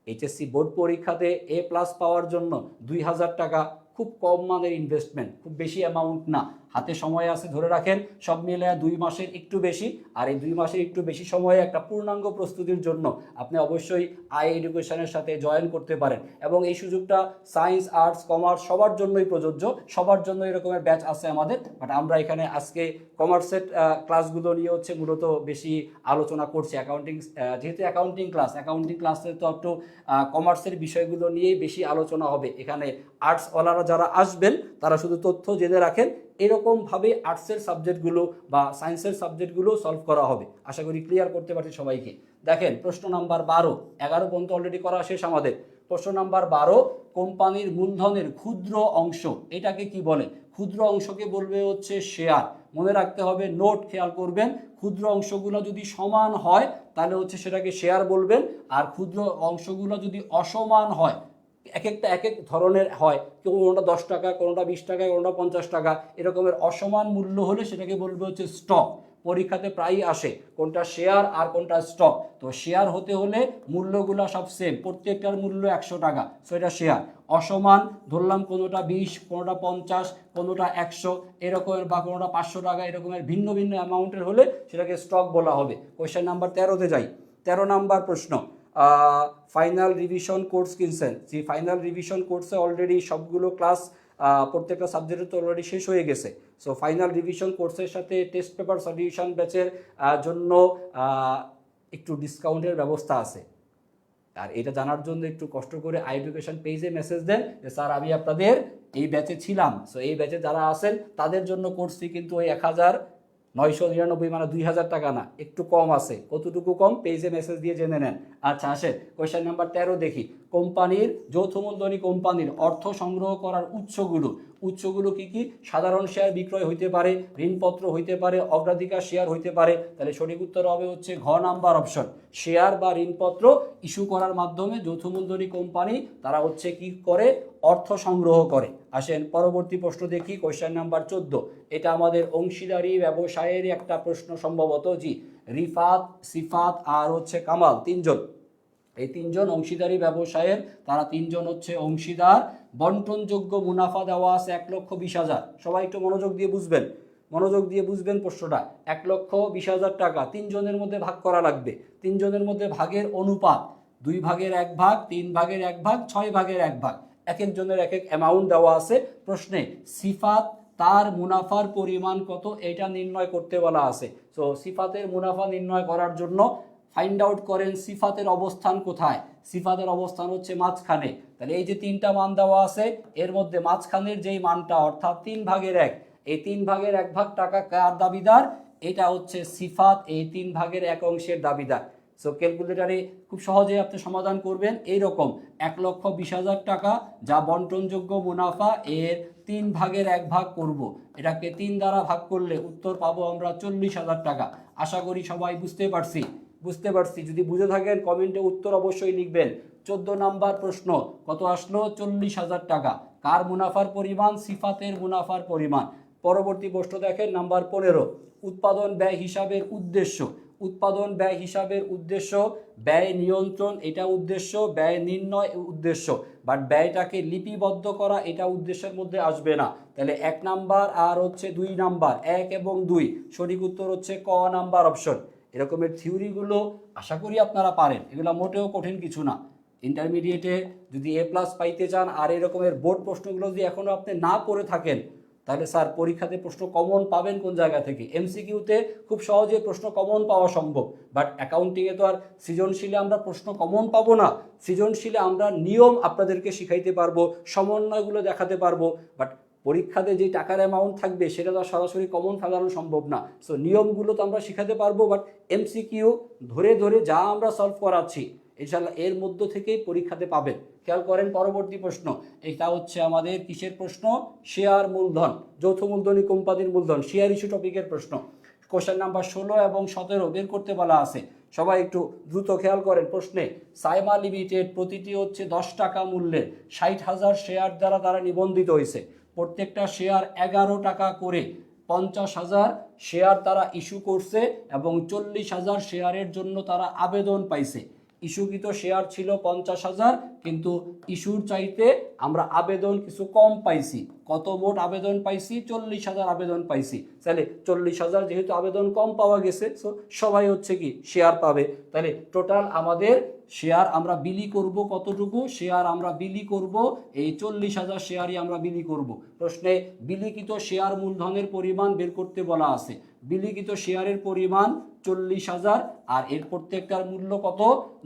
এইচএসসি বোর্ড পরীক্ষাতে A+ পাওয়ার জন্য 2,000 টাকা খুব কম মানের ইনভেস্টমেন্ট, খুব বেশি অ্যামাউন্ট না, হাতে সময় আছে ধরে রাখেন, সব মিলে 2 মাসের একটু বেশি। আর এই 2 মাসের একটু বেশি সময়ে একটা পূর্ণাঙ্গ প্রস্তুতির জন্য আপনি অবশ্যই আই এডুকেশনের সাথে জয়েন করতে পারেন। এবং এই সুযোগটা সায়েন্স, আর্টস, কমার্স সবার জন্যই প্রযোজ্য, সবার জন্য এরকমের ব্যাচ আছে আমাদের। বাট আমরা এখানে আজকে কমার্সের ক্লাসগুলো নিয়ে হচ্ছে মূলত বেশি আলোচনা করছি। অ্যাকাউন্টিং যেহেতু অ্যাকাউন্টিং ক্লাসে তো একটু কমার্সের বিষয়গুলো নিয়েই বেশি আলোচনা হবে। এখানে আর্টসওয়ালারা যারা আসবেন তারা শুধু তথ্য জেনে রাখেন, এরকমভাবে আর্টসের সাবজেক্টগুলো বা সায়েন্সের সাবজেক্টগুলো সলভ করা হবে। আশা করি ক্লিয়ার করতে পারছি সবাইকে। দেখেন প্রশ্ন নাম্বার 12, 11 পর্যন্ত অলরেডি করা শেষ আমাদের। প্রশ্ন নাম্বার 12, কোম্পানির মূলধনের ক্ষুদ্র অংশ এটাকে কি বলে? ক্ষুদ্র অংশকে বলবে হচ্ছে শেয়ার। মনে রাখতে হবে, নোট খেয়াল করবেন, ক্ষুদ্র অংশগুলো যদি সমান হয় তাহলে হচ্ছে সেটাকে শেয়ার বলবেন, আর ক্ষুদ্র অংশগুলো যদি অসমান হয়, এক একটা এক এক ধরনের হয়, কোনোটা 10 টাকা, কোনোটা 20 টাকা, কোনোটা 50 টাকা, এরকমের অসমান মূল্য হলে সেটাকে বলবে হচ্ছে স্টক। পরীক্ষাতে প্রায়ই আসে কোনটা শেয়ার আর কোনটা স্টক। তো শেয়ার হতে হলে মূল্যগুলো সব সেম, প্রত্যেকটার মূল্য 100 টাকা, সো এটা শেয়ার। অসমান ধরলাম কোনোটা 20, কোনোটা 50, কোনোটা 100 এরকমের, বা কোনোটা 500 টাকা, এরকমের ভিন্ন ভিন্ন অ্যামাউন্টের হলে সেটাকে স্টক বলা হবে। কোয়েশ্চেন নাম্বার 13-তে যাই। 13 নাম্বার প্রশ্ন, ফাইনাল রিভিশন কোর্স কিনছেন। যে ফাইনাল রিভিশন কোর্সে অলরেডি সবগুলো ক্লাস প্রত্যেকটা সাবজেক্টে তো অলরেডি শেষ হয়ে গেছে। সো ফাইনাল রিভিশন কোর্সের সাথে টেস্ট পেপার সলিউশন ব্যাচের জন্য একটু ডিসকাউন্টের ব্যবস্থা আছে। আর এটা জানার জন্য একটু কষ্ট করে আইএডুকেশন পেজে মেসেজ দেন যে স্যার আমি আপনাদের এই ব্যাচে ছিলাম। সো এই ব্যাচে যারা আছেন তাদের জন্য কোর্স ফি কিন্তু ওই 1999, মানে 2000 টাকা না, একটু কম আছে। কতটুকু কম? পেজে মেসেজ দিয়ে জেনে নেন। আচ্ছা আসেন কোয়েশ্চেন নাম্বার 13 দেখি। কোম্পানির যৌথ মূলধনী কোম্পানির অর্থ সংগ্রহ করার উৎসগুলো কি কি? সাধারণ শেয়ার বিক্রয় হইতে পারে, ঋণপত্র হইতে পারে, অগ্রাধিকার শেয়ার হইতে পারে। তাহলে সঠিক উত্তর হবে হচ্ছে ঘ নাম্বার অপশন, শেয়ার বা ঋণপত্র ইস্যু করার মাধ্যমে যৌথ মূলধনী কোম্পানি তারা হচ্ছে কি করে? অর্থ সংগ্রহ করে। আসেন পরবর্তী প্রশ্ন দেখি, কোয়েশ্চেন নাম্বার 14। এটা আমাদের অংশীদারি ব্যবসায়ের একটা প্রশ্ন সম্ভবত। জি, রিফাত, সিফাত আর হচ্ছে কামাল, তিনজন, এই তিনজন অংশীদারি ব্যবসায়ের, তারা তিনজন হচ্ছে অংশীদার। বন্টনযোগ্য মুনাফা দেওয়া আছে 1,20,000। সবাই একটু মনোযোগ দিয়ে বুঝবেন প্রশ্নটা। 1,20,000 টাকা তিনজনের মধ্যে ভাগ করা লাগবে। তিনজনের মধ্যে ভাগের অনুপাত 2 ভাগের 1 ভাগ, 3 ভাগের 1 ভাগ, 6 ভাগের 1 ভাগ। এক একজনের এক এক অ্যামাউন্ট দেওয়া আছে প্রশ্নে। সিফাত তার মুনাফার পরিমাণ কত এটা নির্ণয় করতে বলা আছে। সো সিফাতের মুনাফা নির্ণয় করার জন্য ফাইন্ড আউট করেন সিফাতের অবস্থান কোথায়। সিফাতের অবস্থান হচ্ছে মাঝখানে। তাহলে এই যে 3টা মান দেওয়া আছে, এর মধ্যে মাঝখানের যেই মানটা অর্থাৎ 3 ভাগের 1, এই 3 ভাগের 1 ভাগ টাকা কার দাবিদার? এটা হচ্ছে সিফাত এই 3 ভাগের 1 অংশের দাবিদার। সো ক্যালকুলেটারে খুব সহজে আপনি সমাধান করবেন। এইরকম 1,20,000 টাকা যা বন্টনযোগ্য মুনাফা, এর 3 ভাগের 1 ভাগ করব, এটাকে 3 দ্বারা ভাগ করলে উত্তর পাবো আমরা 40,000 টাকা। আশা করি সবাই বুঝতে পারছি। যদি বুঝে থাকেন কমেন্টে উত্তর অবশ্যই লিখবেন। 14 নাম্বার প্রশ্ন, কত আসলো? 40,000 টাকা। কার মুনাফার পরিমাণ? সিফাতের মুনাফার পরিমাণ। পরবর্তী প্রশ্ন দেখেন নাম্বার 15, উৎপাদন ব্যয় হিসাবের উদ্দেশ্য ব্যয় নিয়ন্ত্রণ, এটা উদ্দেশ্য, ব্যয় নির্ণয় উদ্দেশ্য, বাট ব্যয়টাকে লিপিবদ্ধ করা এটা উদ্দেশ্যের মধ্যে আসবে না। তাহলে 1 নাম্বার আর হচ্ছে 2 নাম্বার, 1 এবং 2, সঠিক উত্তর হচ্ছে ক নাম্বার অপশন। এরকমের থিওরিগুলো আশা করি আপনারা পারেন, এগুলো মোটেও কঠিন কিছু না। ইন্টারমিডিয়েটে যদি A+ পাইতে চান আর এরকমের বোর্ড প্রশ্নগুলো যদি এখনও আপনি না পড়ে থাকেন, তাহলে স্যার পরীক্ষাতে প্রশ্ন কমন পাবেন কোন জায়গা থেকে? MCQতে খুব সহজে প্রশ্ন কমন পাওয়া সম্ভব, বাট অ্যাকাউন্টিংয়ে তো আর সৃজনশীলে আমরা প্রশ্ন কমন পাবো না। সৃজনশীলে আমরা নিয়ম আপনাদেরকে শিখাইতে পারবো, সমন্বয়গুলো দেখাতে পারবো, বাট পরীক্ষাতে যে টাকার অ্যামাউন্ট থাকবে সেটা তো সরাসরি কমন ফেলানো সম্ভব না। সো নিয়মগুলো তো আমরা শিখাতে পারবো, বাট MCQ ধরে ধরে যা আমরা সলভ করাচ্ছি ইনশাআল্লাহ এর মধ্য থেকেই পরীক্ষাতে পাবেন। খেয়াল করেন পরবর্তী প্রশ্ন, এটা হচ্ছে আমাদের কিসের প্রশ্ন? শেয়ার মূলধন, যৌথ মূলধনী কোম্পানির মূলধন, শেয়ার ইস্যু টপিকের প্রশ্ন। কোশ্চেন নাম্বার 16 এবং 17 বের করতে বলা আছে। সবাই একটু দ্রুত খেয়াল করেন প্রশ্নে। সাইমা লিমিটেড প্রতিটি হচ্ছে 10 টাকা মূল্যের 60,000 শেয়ার দ্বারা তারা নিবন্ধিত হয়েছে। প্রত্যেকটা শেয়ার 11 টাকা করে 50,000 শেয়ার তারা ইস্যু করছে এবং 40,000 শেয়ারের জন্য তারা আবেদন পাইছে। ইস্যুকৃত শেয়ার ছিল 50,000, কিন্তু ইস্যুর চাইতে আমরা আবেদন কিছু কম পাইছি। কত মোট আবেদন পাইছি? 40,000 আবেদন পাইছি। তাহলে 40,000 যেহেতু আবেদন কম পাওয়া গেছে, সো সবাই হচ্ছে কি শেয়ার পাবে। তাহলে টোটাল আমাদের শেয়ার আমরা বিলি করব কতটুকু? শেয়ার আমরা বিলি করব এই 40,000 শেয়ারই আমরা বিলি করব। প্রশ্নে বিলিখিত শেয়ার মূলধনের পরিমাণ বের করতে বলা আছে। বিলিখিত শেয়ারের পরিমাণ 40,000, আর এর প্রত্যেকটার মূল্য কত?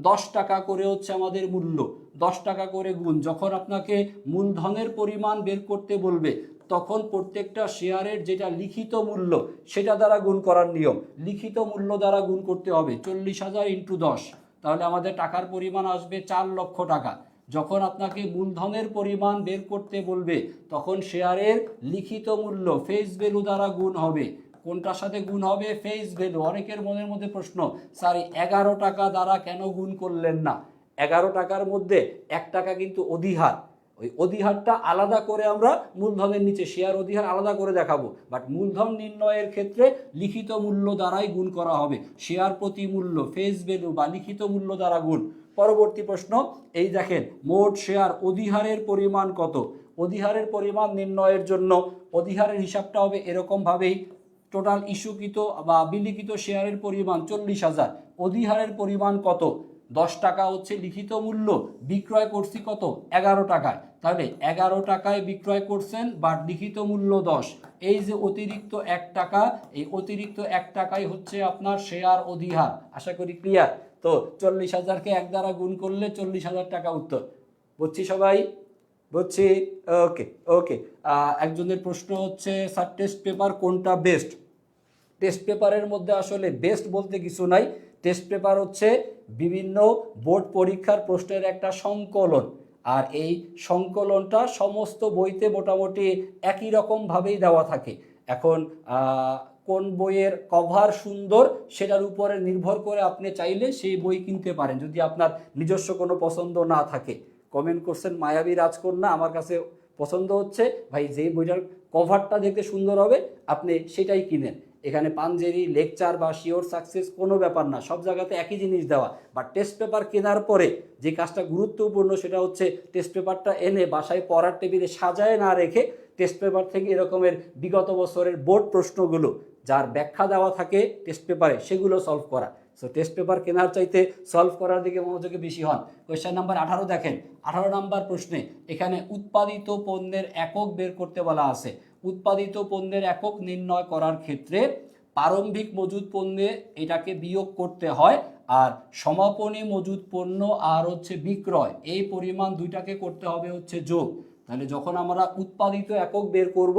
10 টাকা করে হচ্ছে আমাদের মূল্য। 10 টাকা করে গুণ, যখন আপনাকে মূলধনের পরিমাণ বের করতে বলবে তখন প্রত্যেকটা শেয়ারের যেটা লিখিত মূল্য সেটা দ্বারা গুণ করার নিয়ম, লিখিত মূল্য দ্বারা গুণ করতে হবে। 40,000 ইন্টু 10, তাহলে আমাদের টাকার পরিমাণ আসবে 4 লক্ষ টাকা। যখন আপনাকে মূলধনের পরিমাণ বের করতে বলবে তখন শেয়ারের লিখিত মূল্য ফেস ভ্যালু দ্বারা গুণ হবে। কোনটার সাথে গুণ হবে? Face value. অনেকের মনের মধ্যে প্রশ্ন, স্যার 11 টাকা দ্বারা কেন গুণ করলেন না? 11 টাকার মধ্যে 1 টাকা কিন্তু অধিহার, ওই অধিহারটা আলাদা করে আমরা মূলধনের নিচে শেয়ার অধিহার আলাদা করে দেখাবো, বাট মূলধন নির্ণয়ের ক্ষেত্রে লিখিত মূল্য দ্বারাই গুণ করা হবে। শেয়ার প্রতি মূল্য ফেস ভ্যালু বা লিখিত মূল্য দ্বারা গুণ। পরবর্তী প্রশ্ন, এই দেখেন, মোট শেয়ার অধিহারের পরিমাণ কত? অধিহারের পরিমাণ নির্ণয়ের জন্য অধিহারের হিসাবটা হবে এরকমভাবেই, টোটাল ইস্যুকৃত বা বিলিখিত শেয়ারের পরিমাণ 40,000, অধিহারের পরিমাণ কত? 10 টাকা হচ্ছে লিখিত মূল্য, বিক্রয় করছি কত? 11 টাকায়। তাহলে 11 টাকায় বিক্রয় করছেন, বাট লিখিত মূল্য 10। এই যে অতিরিক্ত 1 টাকা, এই অতিরিক্ত 1 টাকাই হচ্ছে আপনার শেয়ার অধিহার। আশা করি ক্লিয়ার। তো 40,000কে 1 দ্বারা গুণ করলে 40,000 টাকা উত্তর। বুঝছি সবাই? বুঝছি? ওকে ওকে। একজনের প্রশ্ন হচ্ছে, স্যার টেস্ট পেপার কোনটা বেস্ট? টেস্ট পেপারের মধ্যে আসলে বেস্ট বলতে কিছু নাই। টেস্ট পেপার হচ্ছে বিভিন্ন বোর্ড পরীক্ষার প্রশ্নের একটা সংকলন, আর এই সংকলনটা সমস্ত বইতে মোটামুটি একই রকমভাবেই দেওয়া থাকে। এখন কোন বইয়ের কভার সুন্দর সেটার উপরে নির্ভর করে আপনি চাইলে সেই বই কিনতে পারেন, যদি আপনার নিজস্ব কোনো পছন্দ না থাকে। কমেন্ট করছেন মায়াবী রাজকন্যা, আমার কাছে পছন্দ হচ্ছে ভাই যেই বইটার কভারটা দেখতে সুন্দর হবে আপনি সেটাই কিনেন। এখানে পাঞ্জেরি, লেকচার বা শিওর সাকসেস কোনো ব্যাপার না, সব জায়গাতে একই জিনিস দেওয়া। বা টেস্ট পেপার কেনার পরে যে কাজটা গুরুত্বপূর্ণ সেটা হচ্ছে টেস্ট পেপারটা এনে বাসায় পড়ার টেবিলে সাজায় না রেখে টেস্ট পেপার থেকে এরকমের বিগত বছরের বোর্ড প্রশ্নগুলো যার ব্যাখ্যা দেওয়া থাকে টেস্ট পেপারে সেগুলো সলভ করা। সো টেস্ট পেপার কেনার চাইতে সলভ করার দিকে মনোযোগী বেশি হন। কোয়েশ্চেন নাম্বার 18 দেখেন। 18 নাম্বার প্রশ্নে এখানে উৎপাদিত পণ্যের একক বের করতে বলা আছে। উৎপাদিত পণ্যের একক নির্ণয় করার ক্ষেত্রে প্রারম্ভিক মজুদ পণ্যে এটাকে বিয়োগ করতে হয়, আর সমাপনী মজুদ পণ্য আর হচ্ছে বিক্রয়, এই পরিমাণ দুইটাকে করতে হবে হচ্ছে যোগ। তাহলে যখন আমরা উৎপাদিত একক বের করব,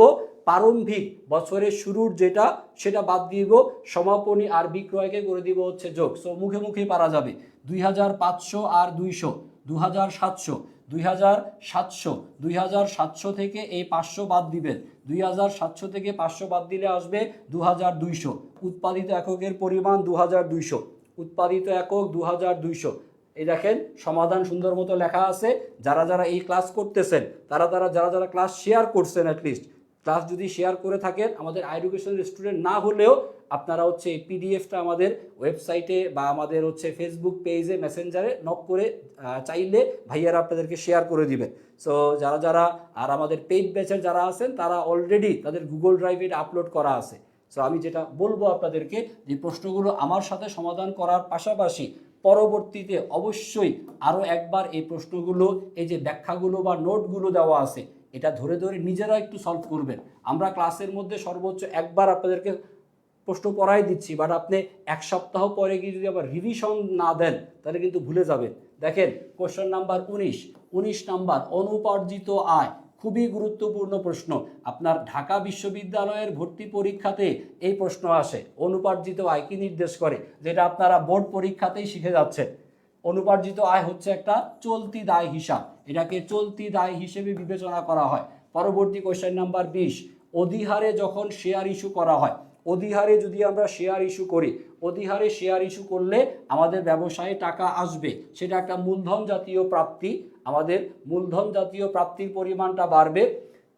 প্রারম্ভিক বছরের শুরুর যেটা সেটা বাদ দিব, সমাপনী আর বিক্রয়কে করে দিব হচ্ছে যোগ। সো মুখে মুখে পারা যাবে 2500 আর 200, 2700, 2700, 2700 থেকে এই 500 বাদ দিবেন, 2700 থেকে 500 বাদ দিলে আসবে 2200। উৎপাদিত এককের পরিমাণ 2200, উৎপাদিত একক 2200। এই দেখেন সমাধান সুন্দর মতো লেখা আছে। যারা যারা এই ক্লাস করতেছেন যারা যারা ক্লাস শেয়ার করছেন, অ্যাটলিস্ট ক্লাস যদি শেয়ার করে থাকেন, আমাদের এডুকেশনের স্টুডেন্ট না হলেও আপনারা হচ্ছে এই পিডিএফটা আমাদের ওয়েবসাইটে বা আমাদের হচ্ছে ফেসবুক পেজে মেসেঞ্জারে নক করে চাইলে ভাইয়ারা আপনাদেরকে শেয়ার করে দিবেন। সো যারা যারা আর আমাদের পেইড ব্যাচের যারা আছেন তারা অলরেডি তাদের গুগল ড্রাইভে এটা আপলোড করা আছে। সো আমি যেটা বলবো আপনাদেরকে, যে প্রশ্নগুলো আমার সাথে সমাধান করার পাশাপাশি পরবর্তীতে অবশ্যই আরও একবার এই প্রশ্নগুলো, এই যে ব্যাখ্যাগুলো বা নোটগুলো দেওয়া আছে, এটা ধরে ধরে নিজেরা একটু সলভ করবেন। আমরা ক্লাসের মধ্যে সর্বোচ্চ একবার আপনাদেরকে প্রশ্ন পড়াই দিচ্ছি, বাট আপনি 1 সপ্তাহ পরে গিয়ে যদি আবার রিভিশন না দেন তাহলে কিন্তু ভুলে যাবেন। দেখেন কোশ্চেন নাম্বার 19 নাম্বার, অনুপার্জিত আয়, খুবই গুরুত্বপূর্ণ প্রশ্ন। আপনার ঢাকা বিশ্ববিদ্যালয়ের ভর্তি পরীক্ষাতে এই প্রশ্ন আসে, অনুপার্জিত আয় কি নির্দেশ করে, যেটা আপনারা বোর্ড পরীক্ষাতেই শিখে যাচ্ছেন। অনুপার্জিত আয় হচ্ছে একটা চলতি দায় হিসাব, এটাকে চলতি দায় হিসেবে বিবেচনা করা হয়। পরবর্তী কোশ্চেন নাম্বার 20, অধিহারে যখন শেয়ার ইস্যু করা হয়, অধিহারে যদি আমরা শেয়ার ইস্যু করি, অধিহারে শেয়ার ইস্যু করলে আমাদের ব্যবসায়ে টাকা আসবে, সেটা একটা মূলধন জাতীয় প্রাপ্তি, আমাদের মূলধন জাতীয় প্রাপ্তির পরিমাণটা বাড়বে।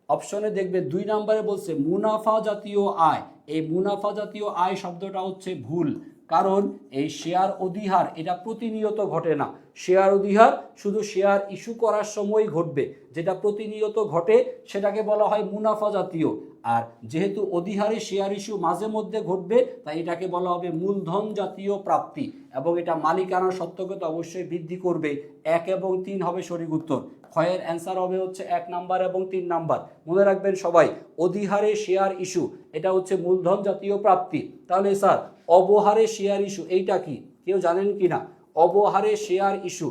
অপশনে দেখবে 2 নম্বরে বলছে মুনাফা জাতীয় আয়। এই মুনাফা জাতীয় আয় শব্দটা হচ্ছে ভুল, কারণ এই শেয়ার অধিহার এটা প্রতিনিয়ত ঘটে না। শেয়ার অধিহার শুধু শেয়ার ইস্যু করার সময় ঘটবে, যেটা প্রতিনিয়ত ঘটে সেটাকে বলা হয় মুনাফা জাতীয়। আর যেহেতু অধিহারে শেয়ার ইস্যু মাঝে মধ্যে ঘটবে, তাই এটাকে বলা হবে মূলধন জাতীয় প্রাপ্তি, এবং এটা মালিকানার সত্যকে তো অবশ্যই বৃদ্ধি করবে। 1 এবং 3 হবে সঠিক উত্তর। ক্ষয়ের অ্যান্সার হবে হচ্ছে 1 নাম্বার এবং 3 নাম্বার। মনে রাখবেন সবাই, অধিহারে শেয়ার ইস্যু এটা হচ্ছে মূলধন জাতীয় প্রাপ্তি। তাহলে স্যার অবহারে শেয়ার ইস্যু এইটা কি, কেউ জানেন কি না? অবহারে শেয়ার ইস্যু,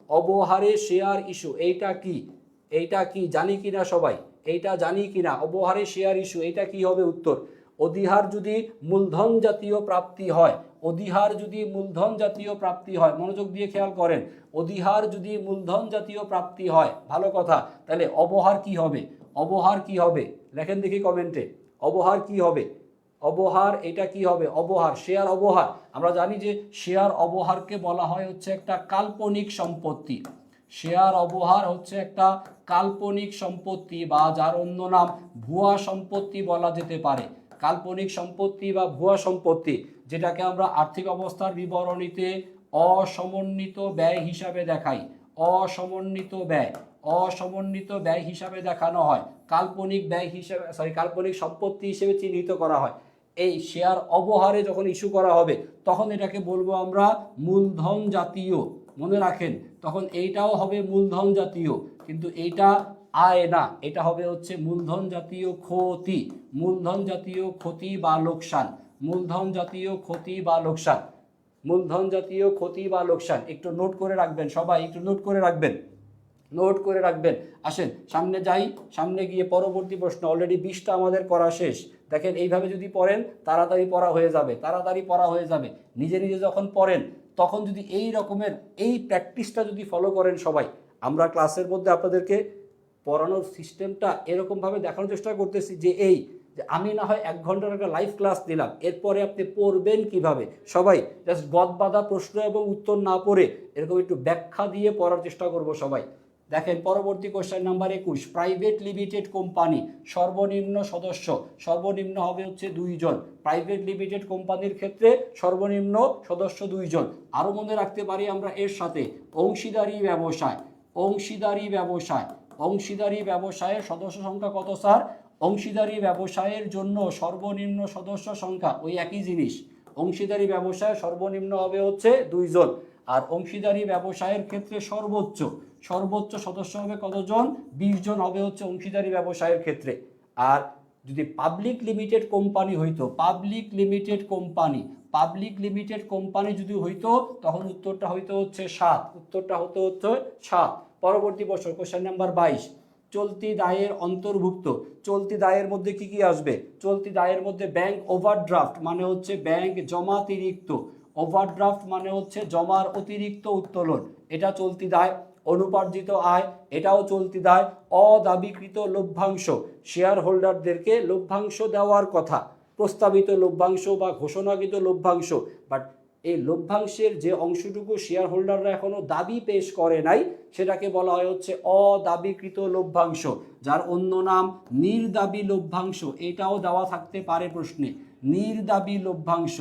অবহারে শেয়ার ইস্যু এইটা কি? এইটা কি জানি কিনা সবাই? এইটা জানি কিনা? অবহারে শেয়ার ইস্যু এইটা কি হবে উত্তর? অধিহার যদি মূলধন জাতীয় প্রাপ্তি হয়, অধিহার যদি মূলধন জাতীয় প্রাপ্তি হয়, মনোযোগ দিয়ে খেয়াল করেন, অধিহার যদি মূলধন জাতীয় প্রাপ্তি হয়, ভালো কথা, তাহলে অবহার কি হবে? অবহার কি হবে লেখেন দেখি কমেন্টে, অবহার কি হবে? অবহার এটা কি হবে? অবহার, শেয়ার অবহার, আমরা জানি যে শেয়ার অবহারকে বলা হয় হচ্ছে একটা কাল্পনিক সম্পত্তি। শেয়ার অবহার হচ্ছে একটা কাল্পনিক সম্পত্তি, বা যার অন্য নাম ভুয়া সম্পত্তি বলা যেতে পারে। কাল্পনিক সম্পত্তি বা ভুয়া সম্পত্তি, যেটাকে আমরা আর্থিক অবস্থার বিবরণীতে অসমন্বিত ব্যয় হিসাবে দেখাই। অসমন্বিত ব্যয়, অসমন্বিত ব্যয় হিসাবে দেখানো হয়, কাল্পনিক ব্যয় হিসাবে, কাল্পনিক সম্পত্তি হিসেবে চিহ্নিত করা হয়। এই শেয়ার অবহারে যখন ইস্যু করা হবে, তখন এটাকে বলবো আমরা মূলধন জাতীয়। মনে রাখেন, তখন এইটাও হবে মূলধন জাতীয়, কিন্তু এইটা আয় না, এটা হবে হচ্ছে মূলধন জাতীয় ক্ষতি। মূলধন জাতীয় ক্ষতি বা লোকসান, মূলধন জাতীয় ক্ষতি বা লোকসান, মূলধন জাতীয় ক্ষতি বা লোকসান। একটু নোট করে রাখবেন সবাই, একটু নোট করে রাখবেন, নোট করে রাখবেন। আসেন সামনে যাই, সামনে গিয়ে পরবর্তী প্রশ্ন। অলরেডি 20টা আমাদের করা শেষ। দেখেন এইভাবে যদি পড়েন তাড়াতাড়ি পড়া হয়ে যাবে, তাড়াতাড়ি পড়া হয়ে যাবে। নিজে নিজে যখন পড়েন তখন যদি এই রকমের এই প্র্যাকটিসটা যদি ফলো করেন সবাই, আমরা ক্লাসের মধ্যে আপনাদেরকে পড়ানোর সিস্টেমটা এরকমভাবে দেখানোর চেষ্টা করতেছি যে এই যে আমি না হয় 1 ঘন্টার একটা লাইভ ক্লাস দিলাম, এরপরে আপনি পড়বেন কিভাবে সবাই, জাস্ট গদ বাঁধা প্রশ্ন এবং উত্তর না পড়ে এরকম একটু ব্যাখ্যা দিয়ে পড়ার চেষ্টা করব সবাই। দেখেন পরবর্তী question number 21, private limited company সর্বনিম্ন সদস্য, সর্বনিম্ন হবে হচ্ছে 2 জন। প্রাইভেট লিমিটেড কোম্পানির ক্ষেত্রে সর্বনিম্ন সদস্য 2 জন। আরও মনে রাখতে পারি আমরা এর সাথে অংশীদারি ব্যবসায়, অংশীদারি ব্যবসায়, অংশীদারি ব্যবসায়ের সদস্য সংখ্যা কত স্যার? অংশীদারি ব্যবসায়ের জন্য সর্বনিম্ন সদস্য সংখ্যা ওই একই জিনিস, অংশীদারি ব্যবসায় সর্বনিম্ন হবে হচ্ছে 2 জন। আর অংশীদারি ব্যবসায়ের ক্ষেত্রে সর্বোচ্চ, সর্বোচ্চ সদস্য হবে কতজন? 20 জন হবে হচ্ছে অংশীদারি ব্যবসায়ের ক্ষেত্রে। আর যদি পাবলিক লিমিটেড কোম্পানি হইতো, public limited company, public limited company যদি হইতো, তখন উত্তরটা হইতো হচ্ছে 7, উত্তরটা হতো হচ্ছে 7। পরবর্তী প্রশ্ন, কোশ্চেন নাম্বার 22, চলতি দায়ের অন্তর্ভুক্ত। চলতি দায়ের মধ্যে কি কি আসবে? চলতি দায়ের মধ্যে ব্যাংক ওভারড্রাফট মানে হচ্ছে ব্যাংক জমাতিরিক্ত, ওভারড্রাফট মানে হচ্ছে জমার অতিরিক্ত উত্তোলন, এটা চলতি দায়। অনুপার্জিত আয়, এটাও চলতি দায়। অদাবিকৃত লভ্যাংশ, শেয়ার হোল্ডারদেরকে লভ্যাংশ দেওয়ার কথা, প্রস্তাবিত লভ্যাংশ বা ঘোষণাকৃত লভ্যাংশ, বাট এই লভ্যাংশের যে অংশটুকু শেয়ার হোল্ডাররা এখনো দাবি পেশ করে নাই, সেটাকে বলা হয় হচ্ছে অদাবিকৃত লভ্যাংশ, যার অন্য নাম নির্দাবী লভ্যাংশ। এটাও দেওয়া থাকতে পারে প্রশ্নে, নির্দাবী লভ্যাংশ,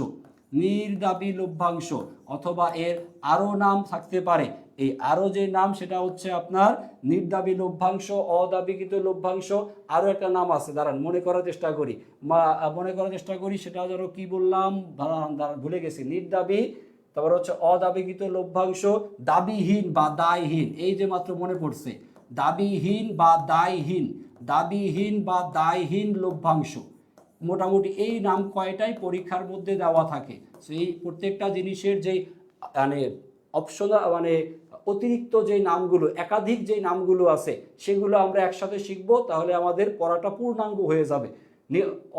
নির্দাবী লভ্যাংশ, অথবা এর আরও নাম থাকতে পারে। এই আরও যে নাম সেটা হচ্ছে আপনার নির্দাবী লভ্যাংশ, অদাবিকৃত লভ্যাংশ, আরও একটা নাম আছে, দাঁড়ান মনে করার চেষ্টা করি, মনে করার চেষ্টা করি, সেটা ধরো কি বললাম, ভুলে গেছি। নির্দাবী, তারপর হচ্ছে অদাবিকৃত লভ্যাংশ, দাবিহীন বা দায়হীন, এই যে মাত্র মনে পড়ছে, দাবিহীন বা দায়হীন, দাবিহীন বা দায়হীন লভ্যাংশ। মোটামুটি এই নাম কয়টাই পরীক্ষার মধ্যে দেওয়া থাকে। সেই প্রত্যেকটা জিনিসের যেই মানে অপশনাল মানে অতিরিক্ত যে নামগুলো, একাধিক যে নামগুলো আছে, সেগুলো আমরা একসাথে শিখবো, তাহলে আমাদের পড়াটা পূর্ণাঙ্গ হয়ে যাবে।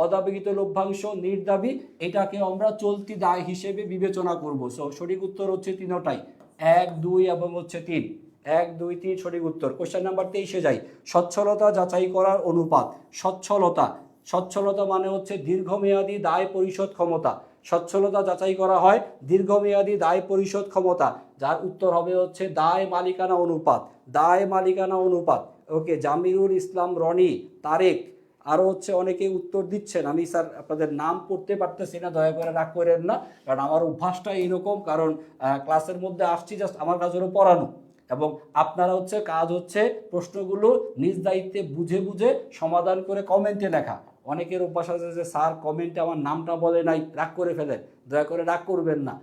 অদাবিকৃত লভ্যাংশ, নির্দাবী, এটাকে আমরা চলতি দায় হিসেবে বিবেচনা করব। সঠিক উত্তর হচ্ছে 3টাই, 1, 2 এবং হচ্ছে 3, 1, 2, 3 সঠিক উত্তর। কোশ্চেন নাম্বার 23-এ যাই, সচ্ছলতা যাচাই করার অনুপাত। সচ্ছলতা, সচ্ছলতা মানে হচ্ছে দীর্ঘমেয়াদী দায় পরিশোধ ক্ষমতা। সচ্ছলতা যাচাই করা হয় দীর্ঘমেয়াদী দায় পরিশোধ ক্ষমতা, যার উত্তর হবে হচ্ছে দায় মালিকানা অনুপাত, দায় মালিকানা অনুপাত। ওকে, জামিরুল ইসলাম, রনি, তারেক, আরও হচ্ছে অনেকে উত্তর দিচ্ছেন। আমি স্যার আপনাদের নাম পড়তে পারতেছি না, দয়া করে রাগ করেন না, কারণ আমার অভ্যাসটা এইরকম, কারণ ক্লাসের মধ্যে আসছি জাস্ট আমার কাজ হলো পড়ানো, এবং আপনারা হচ্ছে কাজ হচ্ছে প্রশ্নগুলো নিজ দায়িত্বে বুঝে বুঝে সমাধান করে কমেন্টে লেখা। অনেকের অভ্যাস আছে যে স্যার কমেন্টে আমার নামটা বলে নাই, রাগ করে ফেলে। দয়া করে রাগ করবেন না,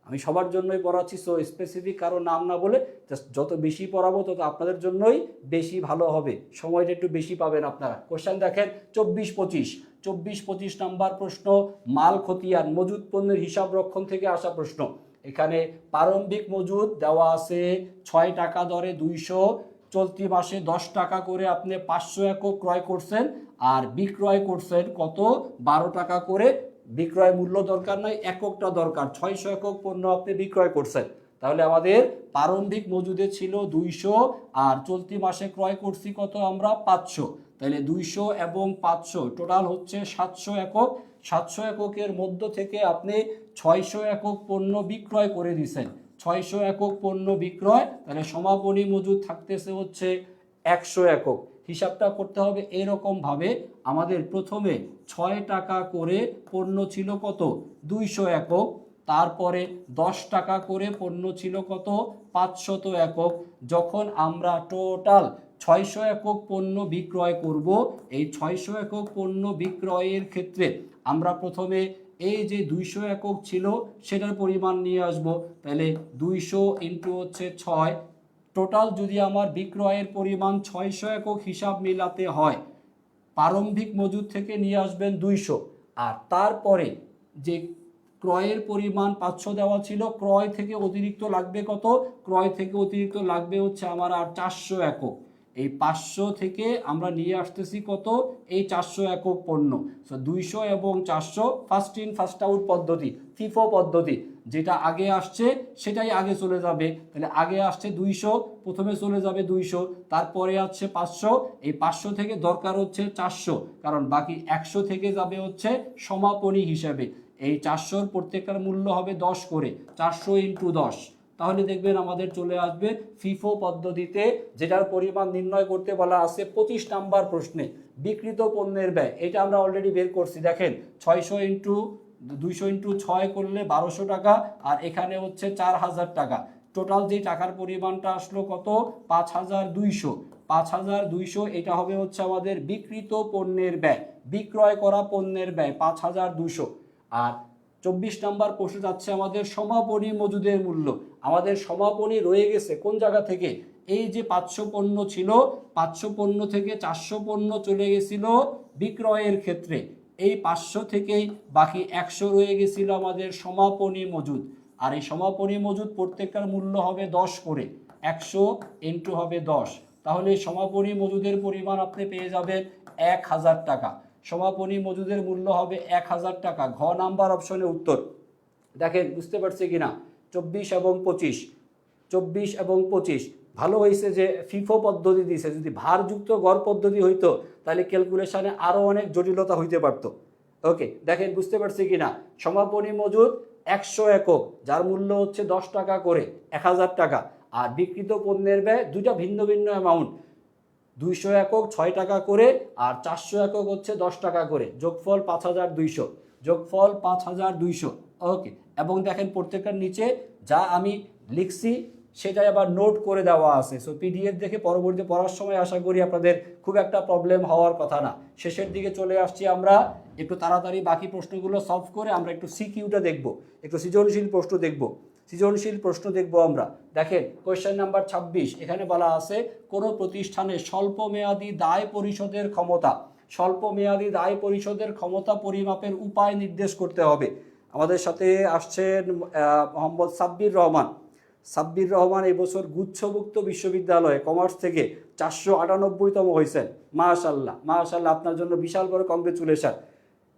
আমি সবার জন্যই পড়াচ্ছি, সো স্পেসিফিক কারো নাম না বলে জাস্ট যত বেশি পড়াবো তত আপনাদের জন্যই বেশি ভালো হবে, সময়টা একটু বেশি পাবেন আপনারা। কোশ্চেন দেখেন 24-25 নাম্বার প্রশ্ন, মাল খতিয়ান মজুদ পণ্যের হিসাব রক্ষণ থেকে আসা প্রশ্ন। এখানে প্রারম্ভিক মজুদ দেওয়া আছে 6 টাকা দরে 200, চলতি মাসে 10 টাকা করে আপনি 500 একক ক্রয় করছেন, আর বিক্রয় করছেন কত 12 টাকা করে। বিক্রয় মূল্য দরকার নাই, এককটা দরকার। 600 একক পণ্য আপনি বিক্রয় করছেন, তাহলে আমাদের প্রারম্ভিক মজুদে ছিল 200 আর চলতি মাসে ক্রয় করছি কত আমরা 500, তাহলে 200 এবং 500 টোটাল হচ্ছে 700 একক। 700 এককের মধ্য থেকে আপনি 600 একক পণ্য বিক্রয় করে দিয়েছেন, 600 একক পণ্য বিক্রয়, তাহলে সমাপনী মজুদ থাকতেছে হচ্ছে 100 একক। হিসাবটা করতে হবে এরকম ভাবে, আমাদের প্রথমে 6 টাকা করে পণ্য ছিল কত 200 একক, তারপরে 10 টাকা করে পণ্য ছিল কত 500 একক। যখন আমরা টোটাল 600 একক পণ্য বিক্রয় করব, এই 600 একক পণ্য বিক্রয়ের ক্ষেত্রে আমরা প্রথমে এই যে 200 একক ছিল সেটার পরিমাণ নিয়ে আসব, তাহলে 200 ইন্টু হচ্ছে 6, টোটাল যদি আমার বিক্রয়ের পরিমাণ 600 একক হিসাব মেলাতে হয়, প্রারম্ভিক মজুদ থেকে নিয়ে আসবেন 200, আর তারপরে যে ক্রয়ের পরিমাণ 500 দেওয়া ছিল, ক্রয় থেকে অতিরিক্ত লাগবে কত, ক্রয় থেকে অতিরিক্ত লাগবে হচ্ছে আমার আর 400 একক। এই 500 থেকে আমরা নিয়ে আসতেছি কত এই 400 একক পণ্য। সো 200 এবং 400 ফার্স্ট ইন ফার্স্ট আউট পদ্ধতি, ফিফো পদ্ধতি, যেটা আগে আসছে সেটাই আগে চলে যাবে। তাহলে আগে আসছে 200, প্রথমে চলে যাবে 200, তারপরে আসছে 500, এই 500 থেকে দরকার হচ্ছে 400, কারণ বাকি 100 থেকে যাবে হচ্ছে সমাপনী হিসাবে। এই 400-র প্রত্যেকটার মূল্য হবে 10 করে, 400 ইন্টু 10, তাহলে দেখবেন আমাদের চলে আসবে ফিফো পদ্ধতিতে, যেটার পরিমাণ নির্ণয় করতে বলা আছে 25 নাম্বার প্রশ্নে। বিক্রিত পণ্যের ব্যয় এটা আমরা অলরেডি বের করছি, দেখেন 600 ইন্টু 200 ইন্টু 6 করলে 1200 টাকা, আর এখানে হচ্ছে 4000 টাকা। টোটাল যে টাকার পরিমাণটা আসলো কত 5200, 5200 এটা হবে হচ্ছে আমাদের বিক্রিত পণ্যের ব্যয়, বিক্রয় করা পণ্যের ব্যয় 5200। আর 24 নাম্বার প্রশ্ন যাচ্ছে আমাদের সমাপনী মজুদের মূল্য। আমাদের সমাপনী রয়ে গেছে কোন জায়গা থেকে, এই যে 500 পণ্য ছিল, 500 পণ্য থেকে 400 পণ্য চলে গেছিল বিক্রয়ের ক্ষেত্রে, এই 500 থেকেই বাকি 100 রয়ে গেছিল আমাদের সমাপনী মজুদ। আর এই সমাপনী মজুদ প্রত্যেকটার মূল্য হবে 10 করে, 100 ইন্টু হবে 10, তাহলে সমাপনী মজুদের পরিমাণ আপনি পেয়ে যাবেন 1000 টাকা। সমাপনী মজুদের মূল্য হবে 1000 টাকা। ঘ নাম্বার অপশনে উত্তর। দেখেন বুঝতে পারছি কিনা, 24 এবং 25, 24 এবং 25 ভালো হয়েছে যে ফিফো পদ্ধতি দিয়েছে। যদি ভারযুক্ত গড় পদ্ধতি হইতো তাহলে ক্যালকুলেশনে আরও অনেক জটিলতা হইতে পারতো। ওকে, দেখেন বুঝতে পারছি কিনা, সমাপনী মজুদ 100 একক, যার মূল্য হচ্ছে 10 টাকা করে, 1000 টাকা। আর বিক্রিত পণ্যের ব্যয় দুইটা ভিন্ন ভিন্ন অ্যামাউন্ট, 200 একক 6 টাকা করে, আর 400 একক হচ্ছে 10 টাকা করে, যোগফল 5200, যোগফল 5200। ওকে, এবং দেখেন প্রত্যেকটার নিচে যা আমি লিখছি সেটাই আবার নোট করে দেওয়া আছে। সো পিডিএফ দেখে পরবর্তী পড়ার সময় আশা করি আপনাদের খুব একটা প্রবলেম হওয়ার কথা না। শেষের দিকে চলে আসছি আমরা, একটু তাড়াতাড়ি বাকি প্রশ্নগুলো সলভ করে আমরা একটু সিকিউটা দেখব, একটু সৃজনশীল প্রশ্ন দেখব। সৃজনশীল প্রশ্ন দেখব আমরা। দেখেন কোয়েশ্চেন নাম্বার 26, এখানে বলা আছে কোনো প্রতিষ্ঠানে স্বল্প মেয়াদী দায় পরিশোধের ক্ষমতা, স্বল্প মেয়াদী দায় পরিশোধের ক্ষমতা পরিমাপের উপায় নির্দেশ করতে হবে। আমাদের সাথে আসছেন মোহাম্মদ সাব্বির রহমান। সাব্বির রহমান এই বছর গুচ্ছভুক্ত বিশ্ববিদ্যালয়ে কমার্স থেকে 498তম হয়েছেন। মাশাআল্লাহ মাশাআল্লাহ, আপনার জন্য বিশাল বড় কংগ্রেচুলেশন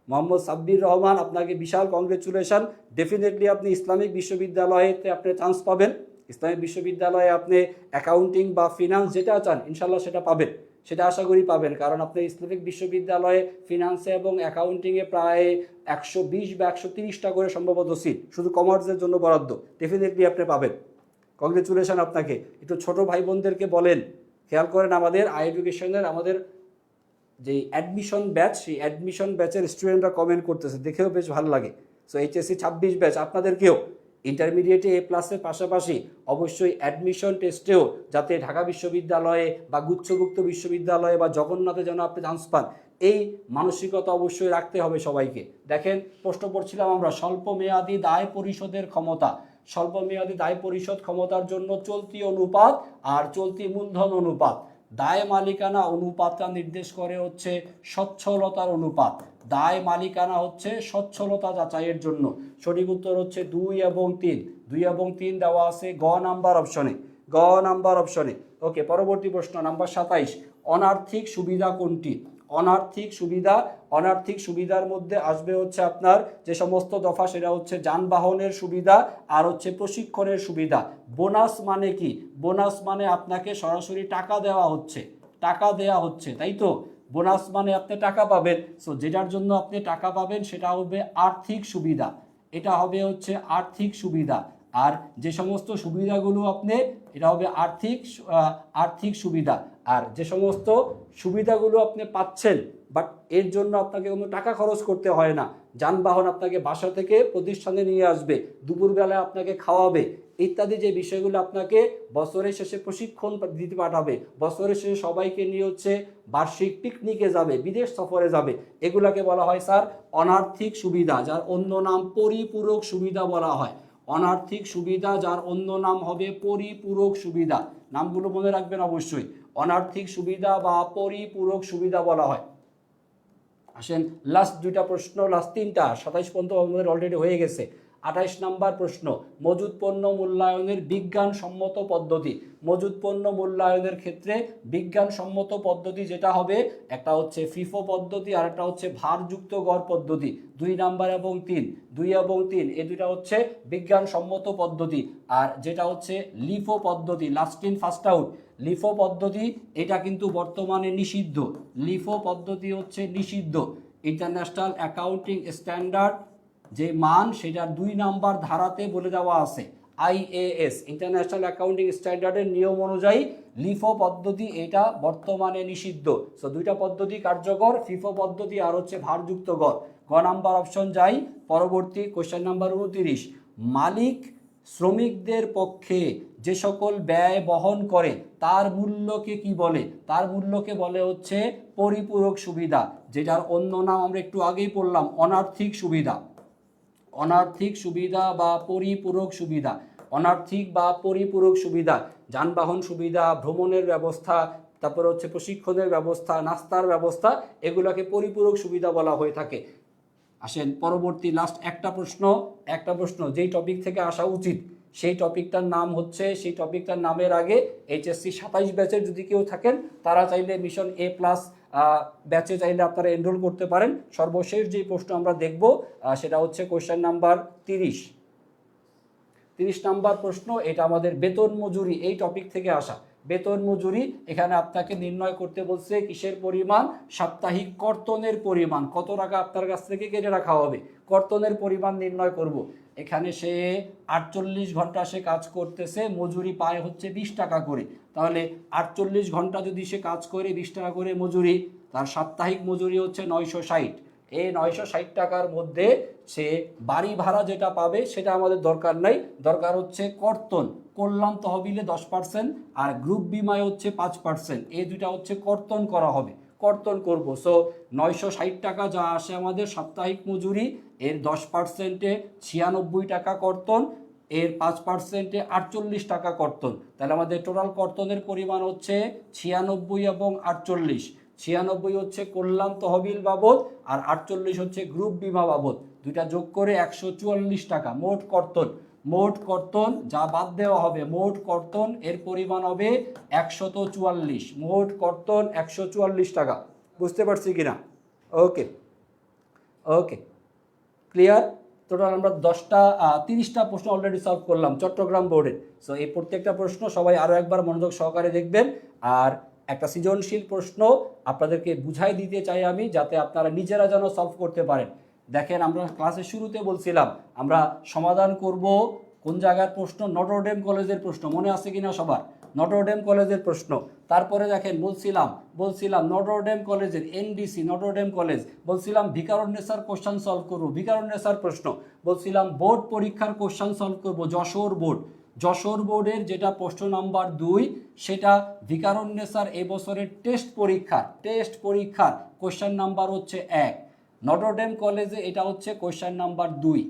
মোহাম্মদ সাব্বির রহমান, আপনাকে বিশাল কংগ্রেচুলেশন। ডেফিনেটলি আপনি ইসলামিক বিশ্ববিদ্যালয়েতে আপনি চান্স পাবেন। ইসলামিক বিশ্ববিদ্যালয়ে আপনি অ্যাকাউন্টিং বা ফিনান্স যেটা চান ইনশাল্লাহ সেটা পাবেন, সেটা আশা করি পাবেন, কারণ আপনি ইসলামিক বিশ্ববিদ্যালয়ে ফিনান্সে এবং অ্যাকাউন্টিংয়ে প্রায় 120 বা 130টা করে সম্ভবত সিট শুধু কমার্সের জন্য বরাদ্দ। ডেফিনেটলি আপনি পাবেন, কংগ্রেচুলেশন আপনাকে। একটু ছোট ভাই বোনদেরকে বলেন, খেয়াল করেন আমাদের আই এডুকেশনের আমাদের যে অ্যাডমিশন ব্যাচ, সেই অ্যাডমিশন ব্যাচের স্টুডেন্টরা কমেন্ট করতেছে, দেখেও বেশ ভালো লাগে। সো এইচএসসি 26 ব্যাচ আপনাদেরকেও ইন্টারমিডিয়েটে A+-এর পাশাপাশি অবশ্যই অ্যাডমিশন টেস্টেও যাতে ঢাকা বিশ্ববিদ্যালয়ে বা গুচ্ছভুক্ত বিশ্ববিদ্যালয়ে বা জগন্নাথে যেন আপনি চান্স পান, এই মানসিকতা অবশ্যই রাখতে হবে সবাইকে। দেখেন প্রশ্ন পড়ছিলাম আমরা স্বল্পমেয়াদী দায় পরিশোধের ক্ষমতা। স্বল্পমেয়াদী দায় পরিশোধ ক্ষমতার জন্য চলতি অনুপাত আর চলতি মূলধন অনুপাত। দায় মালিকানা অনুপাতটা নির্দেশ করে হচ্ছে সচ্ছলতার অনুপাত। দায় মালিকানা হচ্ছে সচ্ছলতা যাচাইয়ের জন্য। সঠিক উত্তর হচ্ছে 2 এবং 3। 2 এবং 3 দেওয়া আছে গ নাম্বার অপশনে, গ নাম্বার অপশনে। ওকে, পরবর্তী প্রশ্ন নাম্বার 27, অনার্থিক সুবিধা কোনটি? অনার্থিক সুবিধা, অনার্থিক সুবিধার মধ্যে আসবে হচ্ছে আপনার যে সমস্ত দফা, সেটা হচ্ছে যানবাহনের সুবিধা আর হচ্ছে প্রশিক্ষণের সুবিধা। বোনাস মানে কি? বোনাস মানে আপনাকে সরাসরি টাকা দেওয়া হচ্ছে, টাকা দেওয়া হচ্ছে, তাই তো? বোনাস মানে আপনি টাকা পাবেন। সো যেটার জন্য আপনি টাকা পাবেন সেটা হবে আর্থিক সুবিধা, এটা হবে হচ্ছে আর্থিক সুবিধা। আর যে সমস্ত সুবিধাগুলো আপনি, এটা হবে আর্থিক সুবিধা। আর যে সমস্ত সুবিধাগুলো আপনি পাচ্ছেন বাট এর জন্য আপনাকে কোনো টাকা খরচ করতে হয় না, যানবাহন আপনাকে বাসা থেকে প্রতিষ্ঠানে নিয়ে আসবে, দুপুরবেলায় আপনাকে খাওয়াবে, ইত্যাদি যে বিষয়গুলো আপনাকে বছরের শেষে প্রশিক্ষণ দিতে পাঠাবে, বছরের শেষে সবাইকে নিয়ে হচ্ছে বার্ষিক পিকনিকে যাবে, বিদেশ সফরে যাবে, এগুলাকে বলা হয় স্যার অনার্থিক সুবিধা, যার অন্য নাম পরিপূরক সুবিধা বলা হয়। অনার্থিক সুবিধা যার অন্য নাম হবে পরিপূরক সুবিধা। নামগুলো মনে রাখবেন অবশ্যই, অনার্থিক সুবিধা বা পরিপূরক সুবিধা বলা হয়। আসেন লাস্ট দুইটা প্রশ্ন, লাস্ট তিনটা, 27 পর্যন্ত আমাদের অলরেডি হয়ে গেছে। 28 নাম্বার প্রশ্ন, মজুদ পণ্য মূল্যায়নের বিজ্ঞানসম্মত পদ্ধতি। মজুদ পণ্য মূল্যায়নের ক্ষেত্রে বিজ্ঞানসম্মত পদ্ধতি যেটা হবে, একটা হচ্ছে ফিফো পদ্ধতি আর একটা হচ্ছে ভারযুক্ত গড় পদ্ধতি। 2 নাম্বার এবং 3, 2 এবং 3 এই দুইটা হচ্ছে বিজ্ঞানসম্মত পদ্ধতি। আর যেটা হচ্ছে লিফো পদ্ধতি, last in first out, LIFO পদ্ধতি এটা কিন্তু বর্তমানে নিষিদ্ধ। লিফো পদ্ধতি হচ্ছে নিষিদ্ধ। ইন্টারন্যাশনাল অ্যাকাউন্টিং স্ট্যান্ডার্ড যে মান, সেটার 2 নাম্বার ধারাতে বলে দেওয়া আছে, IAS ইন্টারন্যাশনাল অ্যাকাউন্টিং স্ট্যান্ডার্ডের নিয়ম অনুযায়ী লিফো পদ্ধতি এটা বর্তমানে নিষিদ্ধ। সো দুইটা পদ্ধতি কার্যকর, ফিফো পদ্ধতি আর হচ্ছে ভারযুক্ত গড়। গ নাম্বার অপশন যাই। পরবর্তী কোশ্চেন নাম্বার 29, মালিক শ্রমিকদের পক্ষে যে সকল ব্যয় বহন করে তার মূল্যকে কি বলে? তার মূল্যকে বলে হচ্ছে পরিপূরক সুবিধা, যেটার অন্য নাম আমরা একটু আগেই পড়লাম অনার্থিক সুবিধা। অনার্থিক সুবিধা বা পরিপূরক সুবিধা, অনার্থিক বা পরিপূরক সুবিধা, যানবাহন সুবিধা, ভ্রমণের ব্যবস্থা, তারপর হচ্ছে প্রশিক্ষণের ব্যবস্থা, নাস্তার ব্যবস্থা, এগুলোকে পরিপূরক সুবিধা বলা হয়ে থাকে। আসেন পরবর্তী লাস্ট একটা প্রশ্ন যেই টপিক থেকে আসা উচিত সেই টপিকটার নাম হচ্ছে, সেই টপিকটার নামের আগে HSC 27 ব্যাচের যদি কেউ থাকেন তারা চাইলে মিশন A+ ব্যাচে চাইলে আপনারা এনরোল করতে পারেন। সর্বশেষ যে প্রশ্ন আমরা দেখব সেটা হচ্ছে কোশ্চেন নাম্বার 30। 30 নাম্বার প্রশ্ন, এটা আমাদের বেতন মজুরি এই টপিক থেকে আসা। বেতন মজুরি, এখানে আপনাকে নির্ণয় করতে বলছে কিসের পরিমাণ? সাপ্তাহিক কর্তনের পরিমাণ, কত টাকা আপনার কাছ থেকে কেটে রাখা হবে, কর্তনের পরিমাণ নির্ণয় করব। এখানে সে 48 ঘন্টা সে কাজ করতেছে, মজুরি পায় হচ্ছে 20 টাকা করে। তাহলে 48 ঘন্টা যদি সে কাজ করে 20 টাকা করে মজুরি, তার সাপ্তাহিক মজুরি হচ্ছে 960। এই 960 টাকার মধ্যে সে বাড়ি ভাড়া যেটা পাবে সেটা আমাদের দরকার নাই, দরকার হচ্ছে কর্তন। কল্যাণ তহবিলে 10% আর গ্রুপ বিমায় হচ্ছে 5%, এই দুইটা হচ্ছে কর্তন করা হবে, কর্তন করব। সো 960 টাকা যা আসে আমাদের সাপ্তাহিক মজুরি, এর 10%-এ 96 টাকা কর্তন, এর 5%-এ 48 টাকা কর্তন। তাহলে আমাদের টোটাল কর্তনের পরিমাণ হচ্ছে 96 এবং 48। 96 হচ্ছে কল্যাণ তহবিল বাবদ আর 48 হচ্ছে গ্রুপ বিমা বাবদ, দুইটা যোগ করে 144 টাকা মোট কর্তন। মোট কর্তন যা বাদ দেওয়া হবে, মোট কর্তন এর পরিমাণ হবে 144। মোট কর্তন 144 টাকা। বুঝতে পারছি কিনা? ওকে ওকে, ক্লিয়ার। টোটাল আমরা 30টা প্রশ্ন অলরেডি সলভ করলাম চট্টগ্রাম বোর্ডে। সো এই প্রত্যেকটা প্রশ্ন সবাই আরও একবার মনোযোগ সহকারে দেখবেন। আর একটা সৃজনশীল প্রশ্ন আপনাদেরকে বুঝাই দিতে চাই আমি, যাতে আপনারা নিজেরা যেন সলভ করতে পারেন। দেখেন আমরা ক্লাসের শুরুতে বলছিলাম আমরা সমাধান করব কোন জায়গার প্রশ্ন? নটরডেম কলেজের প্রশ্ন, মনে আছে কিনা সবার? নটরডেম কলেজের প্রশ্ন। তারপরে দেখেন বলছিলাম নটরডেম কলেজের এনডিসি নটরডেম কলেজ, বলছিলাম ভিকারুননিসার কোশ্চেন সলভ করবো, ভিকারুননিসার প্রশ্ন, বলছিলাম বোর্ড পরীক্ষার কোশ্চেন সলভ করবো, যশোর বোর্ডের যেটা প্রশ্ন নাম্বার 2 সেটা ভিকারুননিসার এবছরের টেস্ট পরীক্ষার কোশ্চেন নাম্বার হচ্ছে 1, নটরডেম কলেজে এটা হচ্ছে কোশ্চেন নাম্বার 2।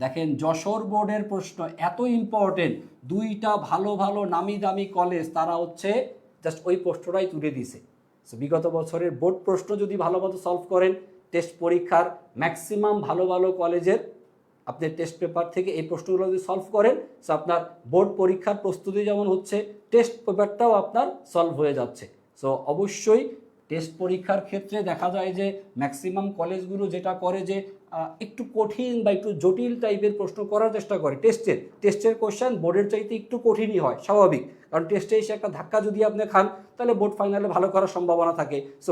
দেখেন যশোর বোর্ডের প্রশ্ন এত ইম্পর্টেন্ট, দুইটা ভালো নামি দামি কলেজ তারা হচ্ছে জাস্ট ওই প্রশ্নটাই তুলে দিছে। বিগত বছরের বোর্ড প্রশ্ন যদি ভালো মতো সলভ করেন, টেস্ট পরীক্ষার ম্যাক্সিমাম ভালো কলেজের আপনি টেস্ট পেপার থেকে এই প্রশ্নগুলো যদি সলভ করেন, সো আপনার বোর্ড পরীক্ষার প্রস্তুতি যেমন হচ্ছে, টেস্ট পেপারটাও আপনার সলভ হয়ে যাচ্ছে। সো অবশ্যই টেস্ট পরীক্ষার ক্ষেত্রে দেখা যায় যে ম্যাক্সিমাম কলেজগুলো যেটা করে যে একটু কঠিন বা একটু জটিল টাইপের প্রশ্ন করার চেষ্টা করে। টেস্টের কোশ্চেন বোর্ডের চাইতে একটু কঠিনই হয়, স্বাভাবিক, কারণ টেস্টে এসে একটা ধাক্কা যদি আপনি খান তাহলে বোর্ড ফাইনালে ভালো করার সম্ভাবনা থাকে। সো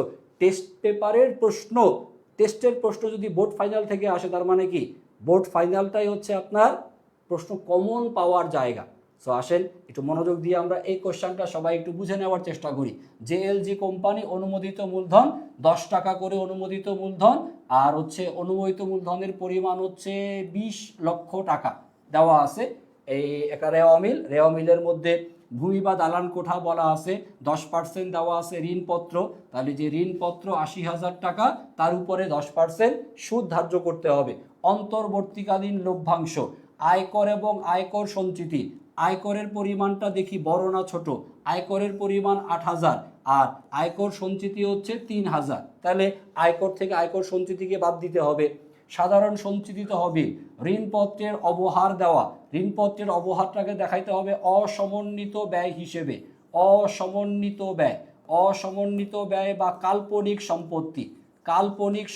টেস্টের প্রশ্ন যদি বোর্ড ফাইনাল থেকে আসে, তার মানে কি বোর্ড ফাইনালটাই হচ্ছে আপনার প্রশ্ন কমন পাওয়ার জায়গা। সো আসেন একটু মনোযোগ দিয়ে আমরা এই কোশ্চেনটা সবাই একটু বুঝে নেওয়ার চেষ্টা করি। জেএলজি কোম্পানি অনুমোদিত মূলধন 10 টাকা করে অনুমোদিত মূলধন, আর হচ্ছে অনুমোদিত মূলধনের পরিমাণ হচ্ছে 20 লক্ষ টাকা দেওয়া আছে। এই একটা রেওয়া মিলের মধ্যে ভূমি বা দালান কোঠা বলা আছে, 10% দেওয়া আছে ঋণপত্র, তাহলে যে ঋণপত্র 80,000 টাকা, তার উপরে 10% সুদ ধার্য করতে হবে। অন্তর্বর্তীকালীন লভ্যাংশ, আয়কর এবং আয়কর সঞ্চিতি, আয়করের পরিমাণটা দেখি বড় না ছোট, আয়করের পরিমাণ 8,000 আর আয়কর সঞ্চিতি হচ্ছে 3,000, তাহলে আয়কর থেকে আয়কর সঞ্চিতিকে বাদ দিতে হবে। সাধারণ সঞ্চিতি তহবিল, ঋণপত্রের অবহার দেওয়া, ঋণপত্রের অবহারটাকে দেখাইতে হবে অসমন্বিত ব্যয় হিসেবে, অসমন্বিত ব্যয় বা কাল্পনিক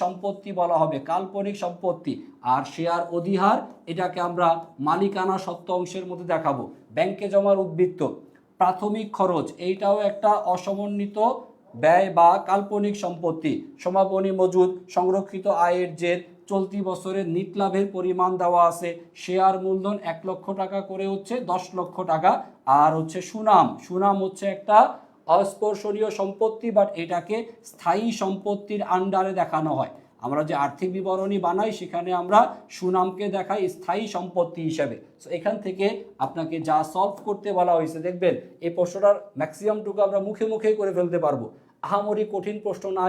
সম্পত্তি বলা হবে, কাল্পনিক সম্পত্তি। আর শেয়ার অধিহার, এটাকে আমরা মালিকানা সত্ত্ব অংশের মধ্যে দেখাবো। ব্যাংকে জমার উদ্বৃত্ত, প্রাথমিক খরচ, এইটাও একটা অসমন্বিত ব্যয় বা কাল্পনিক সম্পত্তি। সমাপনী মজুদ, সংরক্ষিত আয়ের জের, চলতি বছরের নিট লাভের পরিমাণ দেওয়া আছে। শেয়ার মূলধন 1 লক্ষ টাকা করে হচ্ছে 10 লক্ষ টাকা। আর হচ্ছে সুনাম হচ্ছে একটা অস্পর্শনীয় সম্পত্তি, বাট এটাকে স্থায়ী সম্পত্তির আন্ডারে দেখানো হয়। আমরা যে আর্থিক বিবরণী বানাই সেখানে আমরা সুনামকে দেখাই স্থায়ী সম্পত্তি হিসেবে। সো এখান থেকে আপনাকে যা সলভ করতে বলা হয়েছে, দেখবেন এই প্রশ্নটার ম্যাক্সিমামটুকু আমরা মুখে করে ফেলতে পারবো, আহামরি কঠিন প্রশ্ন না।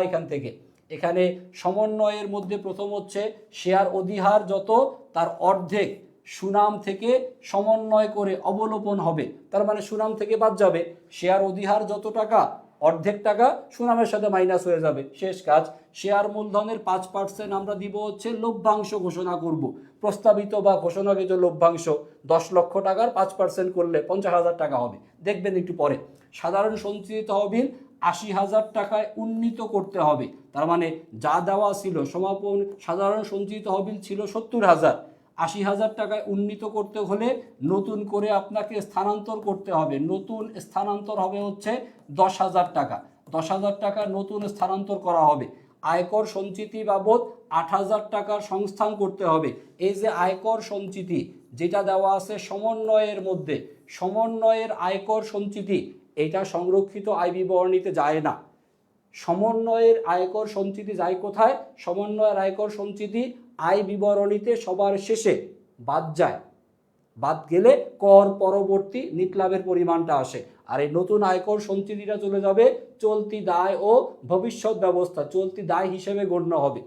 এখানে সমন্বয়ের মধ্যে প্রথম হচ্ছে শেয়ার অধিহার যত তার অর্ধেক সুনাম থেকে সমন্বয় করে অবলোপন হবে, তার মানে সুনাম থেকে বাদ যাবে। শেয়ার অধিহার যত টাকা, অর্ধেক টাকা সুনামের সাথে মাইনাস হয়ে যাবে, শেষ কাজ। শেয়ার মূলধনের 5% আমরা দিব হচ্ছে লভ্যাংশ ঘোষণা করব, প্রস্তাবিত বা ঘোষণাকৃত লভ্যাংশ 10 লক্ষ টাকার 5% করলে 50,000 টাকা হবে, দেখবেন একটু পরে। সাধারণ সঞ্চিত তহবিল 80,000 টাকায় উন্নীত করতে হবে, তার মানে যা দেওয়া ছিল সমাপন সাধারণ সঞ্চিত তহবিল ছিল 70,000, 80,000 টাকায় উন্নীত করতে হলে নতুন করে আপনাকে স্থানান্তর করতে হবে, নতুন স্থানান্তর হবে হচ্ছে 10,000 টাকা, 10,000 টাকা নতুন স্থানান্তর করা হবে। আয়কর সঞ্চিতি বাবদ 8,000 টাকার সংস্থান করতে হবে। এই যে আয়কর সঞ্চিতি যেটা দেওয়া আছে সমন্বয়ের মধ্যে, সমন্বয়ের আয়কর সঞ্চিতি, এটা সংরক্ষিত আয় বিবরণীতে যায় না। সমন্বয়ের আয়কর সঞ্চিতি যায় কোথায়? সমন্বয়ের আয়কর সঞ্চিতি আয় বিবরণীতে সবার শেষে বাদ যায়, বাদ গেলে কর পরবর্তী নিট লাভের পরিমাণটা আসে। আর এই নতুন আয়কর সঞ্চিতিটা চলে যাবে চলতি দায় ও ভবিষ্যৎ ব্যবস্থা, চলতি দায় হিসেবে গণ্য হবে।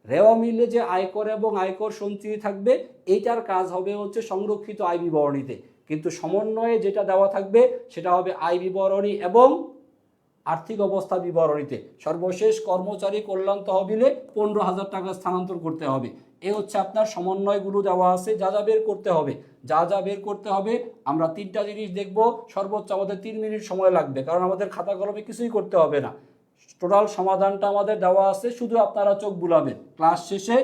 রেওয়া মিলে যে আয়কর এবং আয়কর সঞ্চিতি থাকবে, এইটার কাজ হবে হচ্ছে সংরক্ষিত আয় বিবরণীতে, কিন্তু সমন্বয়ে যেটা দেওয়া থাকবে সেটা হবে আয় বিবরণী এবং আর্থিক অবস্থা বিবরণীতে। সর্বশেষ কর্মচারী কল্যাণ তহবিলে 15,000 টাকা স্থানান্তর করতে হবে। এ হচ্ছে আপনার সমন্বয়গুলো দেওয়া আছে, যা বের করতে হবে আমরা 3টা জিনিস দেখব। সর্বোচ্চ আমাদের 3 মিনিট সময় লাগবে, কারণ আমাদের খাতা কলমে কিছুই করতে হবে না, টোটাল সমাধানটা আমাদের দেওয়া আছে, শুধু আপনারা চোখ বুলাবেন। ক্লাস শেষে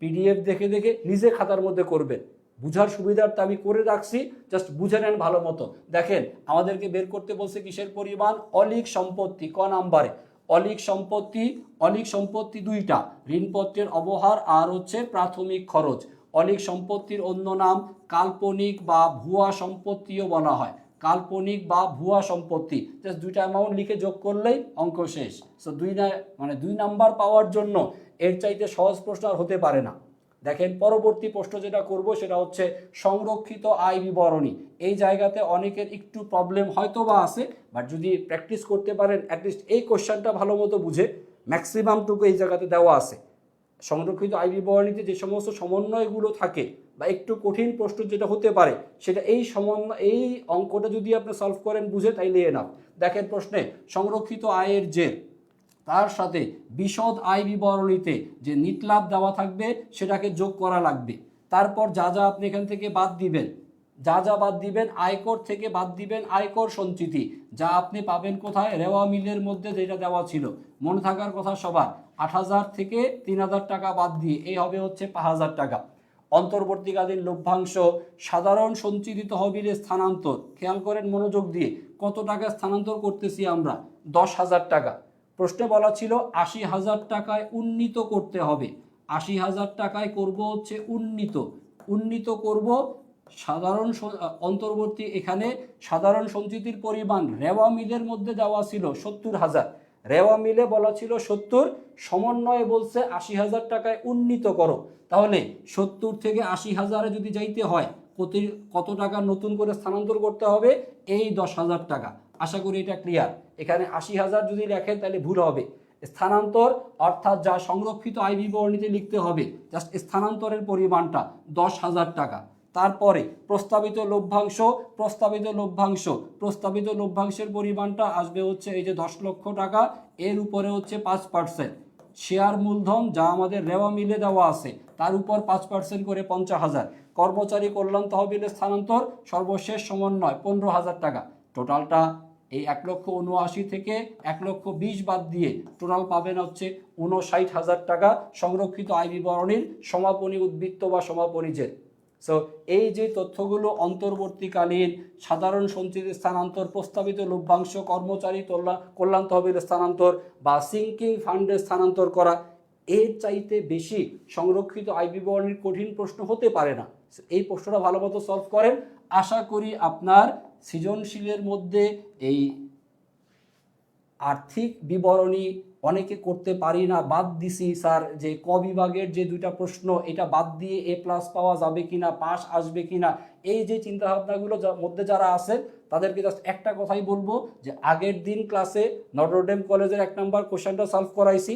পিডিএফ দেখে নিজে খাতার মধ্যে করবেন, বুঝার সুবিধার্থে আমি করে রাখছি, জাস্ট বুঝে নেন ভালো মতো। দেখেন আমাদেরকে বের করতে বলছে কিসের পরিমাণ? অলিক সম্পত্তি, ক নাম্বারে অলিক সম্পত্তি 2টা, ঋণপত্রের অবহার আর হচ্ছে প্রাথমিক খরচ। অলিক সম্পত্তির অন্য নাম কাল্পনিক বা ভুয়া সম্পত্তিও বলা হয়। কাল্পনিক বা ভুয়া সম্পত্তি, জাস্ট দুইটা অ্যামাউন্ট লিখে যোগ করলেই অঙ্ক শেষ। সো 2 নাম্বার পাওয়ার জন্য এর চাইতে সহজ প্রশ্ন আর হতে পারে না। দেখেন পরবর্তী প্রশ্ন যেটা করব সেটা হচ্ছে সংরক্ষিত আয় বিবরণী। এই জায়গাতে অনেকের একটু প্রবলেম হয়তো বা আছে, বাট যদি প্র্যাকটিস করতে পারেন অ্যাটলিস্ট এই কোশ্চেনটা ভালো মতো বুঝে, ম্যাক্সিমামটুকু এই জায়গাতে দেওয়া আছে। সংরক্ষিত আয় বিবরণীতে যে সমস্ত সমন্বয়গুলো থাকে বা একটু কঠিন প্রশ্ন যেটা হতে পারে সেটা এই অঙ্কটা যদি আপনি সলভ করেন বুঝে তাইলে এনাফ। দেখেন প্রশ্নে সংরক্ষিত আয়ের যে তার সাথে বিশদ আয় বিবরণীতে যে নিট লাভ দেওয়া থাকবে সেটাকে যোগ করা লাগবে। তারপর যা যা আপনি এখান থেকে বাদ দিবেন, বাদ দিবেন, আয়কর থেকে বাদ দিবেন আয়কর সঞ্চিতি, যা আপনি পাবেন কোথায়, রেওয়া মিলের মধ্যে যেটা দেওয়া ছিল। মনে থাকার কথা সবার 8,000 থেকে 3,000 টাকা বাদ দিয়ে এই হবে হচ্ছে 5,000 টাকা। অন্তর্বর্তীকালীন লভ্যাংশ, সাধারণ সঞ্চিত তহবিলে স্থানান্তর, খেয়াল করেন মনোযোগ দিয়ে, কত টাকা স্থানান্তর করতেছি আমরা, 10,000 টাকা। প্রশ্নে বলা ছিল 80,000 টাকায় উন্নীত করতে হবে, 80,000 টাকায় করব হচ্ছে উন্নীত করব সাধারণ অন্তর্বর্তী। এখানে সাধারণ সঞ্চিতির পরিমাণ রেওয়া মিলের মধ্যে দেওয়া ছিল 70,000, রেওয়া মিলে বলা ছিল 70, সমন্বয়ে বলছে 80,000 টাকায় উন্নীত করো। তাহলে 70 থেকে 80,000-এ যদি যাইতে হয় কত টাকা নতুন করে স্থানান্তর করতে হবে, এই 10,000 টাকা। আশা করি এটা ক্লিয়ার। এখানে 80,000 যদি লেখেন তাহলে ভুল হবে। স্থানান্তর অর্থাৎ যা সংরক্ষিত আয় বিবরণীতে লিখতে হবে জাস্ট স্থানান্তরের পরিমাণটা 10,000 টাকা। তারপরে প্রস্তাবিত লভ্যাংশের পরিমাণটা আসবে হচ্ছে এই যে 10 লক্ষ টাকা, এর উপরে হচ্ছে 5%। শেয়ার মূলধন যা আমাদের রেওয়া মিলে দেওয়া আছে তার উপর 5% করে 50,000। কর্মচারী কল্যাণ তহবিলের স্থানান্তর সর্বশেষ সমন্বয় 15,000 টাকা। টোটালটা এই 1,79,000 থেকে 1,20,000 বাদ দিয়ে টোটাল পাবেন হচ্ছে 59,000 টাকা সংরক্ষিত আয় বিবরণীর সমাপনী উদ্বৃত্ত বা সমাপনী জের। সো এই যে তথ্যগুলো অন্তর্বর্তীকালীন সাধারণ সঞ্চিতি স্থানান্তর, প্রস্তাবিত লভ্যাংশ, কর্মচারী কল্যাণ তহবিলের স্থানান্তর বা সিঙ্কিং ফান্ডে স্থানান্তর করা, এর চাইতে বেশি সংরক্ষিত আয় বিবরণীর কঠিন প্রশ্ন হতে পারে না। এই প্রশ্নটা ভালো মতো সলভ করেন, আশা করি আপনার সৃজনশীলের মধ্যে এই আর্থিক বিবরণী অনেকে করতে পারি না, বাদ দিছি স্যার যে ক বিভাগের যে 2টা প্রশ্ন এটা বাদ দিয়ে A+ পাওয়া যাবে কিনা, পাস আসবে কিনা, এই যে চিন্তাভাবনাগুলো মধ্যে যারা আছেন তাদেরকে জাস্ট একটা কথাই বলবো যে আগের দিন ক্লাসে নটরডেম কলেজের 1 নাম্বার কোশ্চেনটা সলভ করাইছি,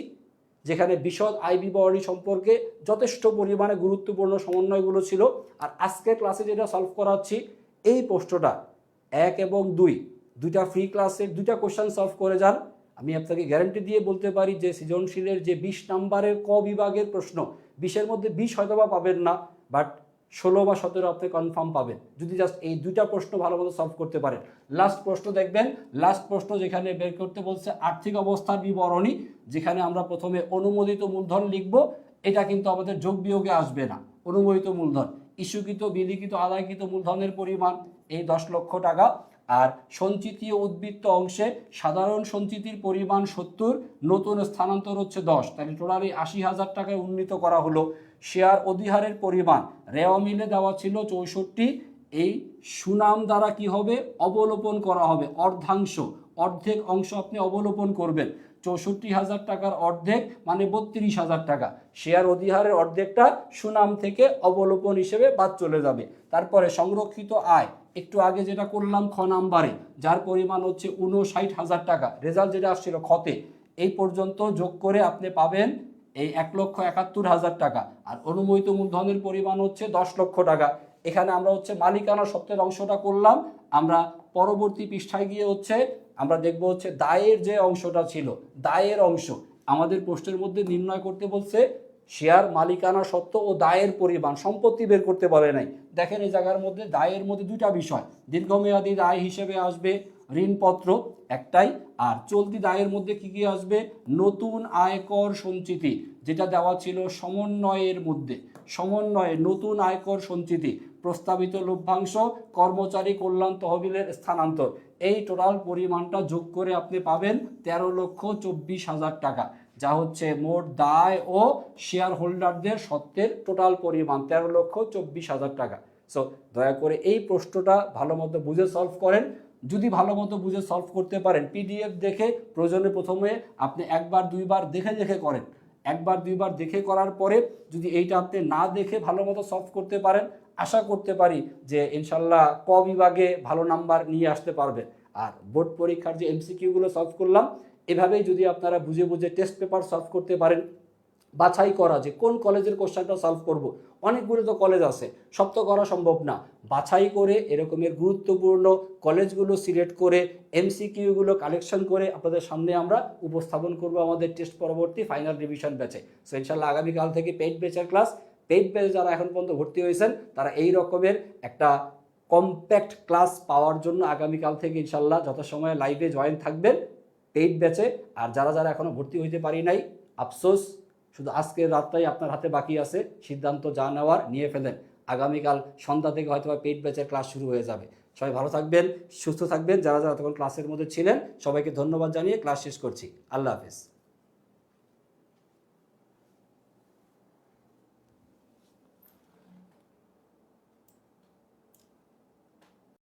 যেখানে বিশদ আয় বিবরণী সম্পর্কে যথেষ্ট পরিমাণে গুরুত্বপূর্ণ সমন্বয়গুলো ছিল। আর আজকের ক্লাসে যেটা সলভ করাচ্ছি এই প্রশ্নটা 1 এবং 2 দুইটা ফ্রি ক্লাসের 2টা কোশ্চেন সলভ করে যান। আমি আপনাকে গ্যারান্টি দিয়ে বলতে পারি যে সৃজনশীলের যে 20 নাম্বারের ক বিভাগের প্রশ্ন, 20-এর মধ্যে 20 হয়তো বা পাবেন না, বাট 16 বা 17 আপনি কনফার্ম পাবেন যদি জাস্ট এই 2টা প্রশ্ন ভালো মতো সলভ করতে পারেন। লাস্ট প্রশ্ন দেখবেন, লাস্ট প্রশ্ন যেখানে বের করতে বলছে আর্থিক অবস্থার বিবরণী, যেখানে আমরা প্রথমে অনুমোদিত মূলধন লিখব। এটা কিন্তু আমাদের যোগ বিয়োগে আসবে না। অনুমোদিত মূলধন, ইস্যুকৃত বিলিখিত আদায়কৃত মূলধনের পরিমাণ এই 10 লক্ষ টাকা। আর সঞ্চিতি ও উদ্বৃত্ত অংশে সাধারণ সঞ্চিতির পরিমাণ 70, নতুন স্থানান্তর হচ্ছে 10, তাহলে টোটালি 80,000 টাকায় উন্নীত করা হলো। শেয়ার অধিহারের পরিমাণ রেওয়া মিলে দেওয়া ছিল 64, এই সুনাম দ্বারা কি হবে, অবলোপন করা হবে, অর্ধেক অংশ আপনি অবলোপন করবেন। 64,000 টাকার অর্ধেক মানে 32,000 টাকা। শেয়ার অধিহারের অর্ধেকটা সুনাম থেকে অবলোপন হিসেবে বাদ চলে যাবে। তারপরে সংরক্ষিত আয় একটু আগে যেটা করলাম খ নাম্বারে, যার পরিমাণ হচ্ছে 59,000 টাকা, রেজাল্ট যেটা আসছিল খতে, এই পর্যন্ত যোগ করে আপনি পাবেন এই 1,71,000 টাকা। আর অনুমোদিত মূলধনের পরিমাণ হচ্ছে 10 লক্ষ টাকা। এখানে আমরা হচ্ছে মালিকানা সত্ত্বের অংশটা করলাম। আমরা পরবর্তী পৃষ্ঠায় গিয়ে হচ্ছে আমরা দেখব হচ্ছে দায়ের যে অংশটা ছিল, দায়ের অংশ আমাদের প্রশ্নের মধ্যে নির্ণয় করতে বলছে শেয়ার মালিকানা সত্ত্ব ও দায়ের পরিমাণ, সম্পত্তি বের করতে বলে নাই। দেখেন এই জায়গার মধ্যে দায়ের মধ্যে 2টা বিষয়, দীর্ঘমেয়াদী দায় হিসেবে আসবে ঋণপত্র একটাই, আর চলতি দায়ের মধ্যে কি কি আসবে, নতুন আয়কর সঞ্চিতি, যেটা দেওয়া ছিল সমন্বয়ের মধ্যে, সমন্বয়ে নতুন আয়কর সঞ্চিতি, প্রস্তাবিত লভ্যাংশ, কর্মচারী কল্যাণ তহবিলের স্থানান্তর, এই টোটাল পরিমাণটা যোগ করে আপনি পাবেন 13,24,000 টাকা, যা হচ্ছে মোট দায় ও শেয়ার হোল্ডারদের সত্ত্বের টোটাল পরিমাণ 13,24,000 টাকা। সো দয়া করে এই প্রশ্নটা ভালো মতো বুঝে সলভ করেন। যদি ভালো মতো বুঝে সলভ করতে পারেন, পিডিএফ দেখে প্রয়োজনে প্রথমে আপনি একবার দুইবার দেখে দেখে করেন। একবার দুইবার দেখে করার পরে যদি এইটা আপনি না দেখে ভালো মতো সলভ করতে পারেন, আশা করতে পারি যে ইনশাল্লাহ ক বিভাগে ভালো নাম্বার নিয়ে আসতে পারবে। আর বোর্ড পরীক্ষার যে এমসিকিউগুলো সলভ করলাম, এভাবেই যদি আপনারা বুঝে বুঝে টেস্ট পেপার সলভ করতে পারেন, বাছাই করা যে কোন কলেজের কোশ্চেনটা সলভ করব, অনেকগুলো তো কলেজ আছে, সব তো করা সম্ভব না। বাছাই করে এরকমের গুরুত্বপূর্ণ কলেজগুলো সিলেক্ট করে এমসিকিউগুলো কালেকশন করে আপনাদের সামনে আমরা উপস্থাপন করব আমাদের টেস্ট পরবর্তী ফাইনাল রিভিশন ব্যাচে। সো ইনশাল্লাহ আগামীকাল থেকে পেইড ব্যাচের ক্লাস। পেইড ব্যাচ যারা এখন পর্যন্ত ভর্তি হয়েছেন তারা এই রকমের একটা কম্প্যাক্ট ক্লাস পাওয়ার জন্য আগামীকাল থেকে ইনশাল্লাহ যথাসময়ে লাইভে জয়েন থাকবেন পেইড ব্যাচে। আর যারা যারা এখনও ভর্তি হইতে পারি নাই, আফসোস, শুধু আজকের রাতটাই আপনার হাতে বাকি আছে, সিদ্ধান্ত যা নেওয়ার নিয়ে ফেলেন। আগামীকাল সন্ধ্যা থেকে হয়তো পেইড ব্যাচের ক্লাস শুরু হয়ে যাবে। সবাই ভালো থাকবেন, সুস্থ থাকবেন। যারা যারা তখন ক্লাসের মধ্যে ছিলেন সবাইকে ধন্যবাদ জানিয়ে ক্লাস শেষ করছি। আল্লাহ হাফেজ।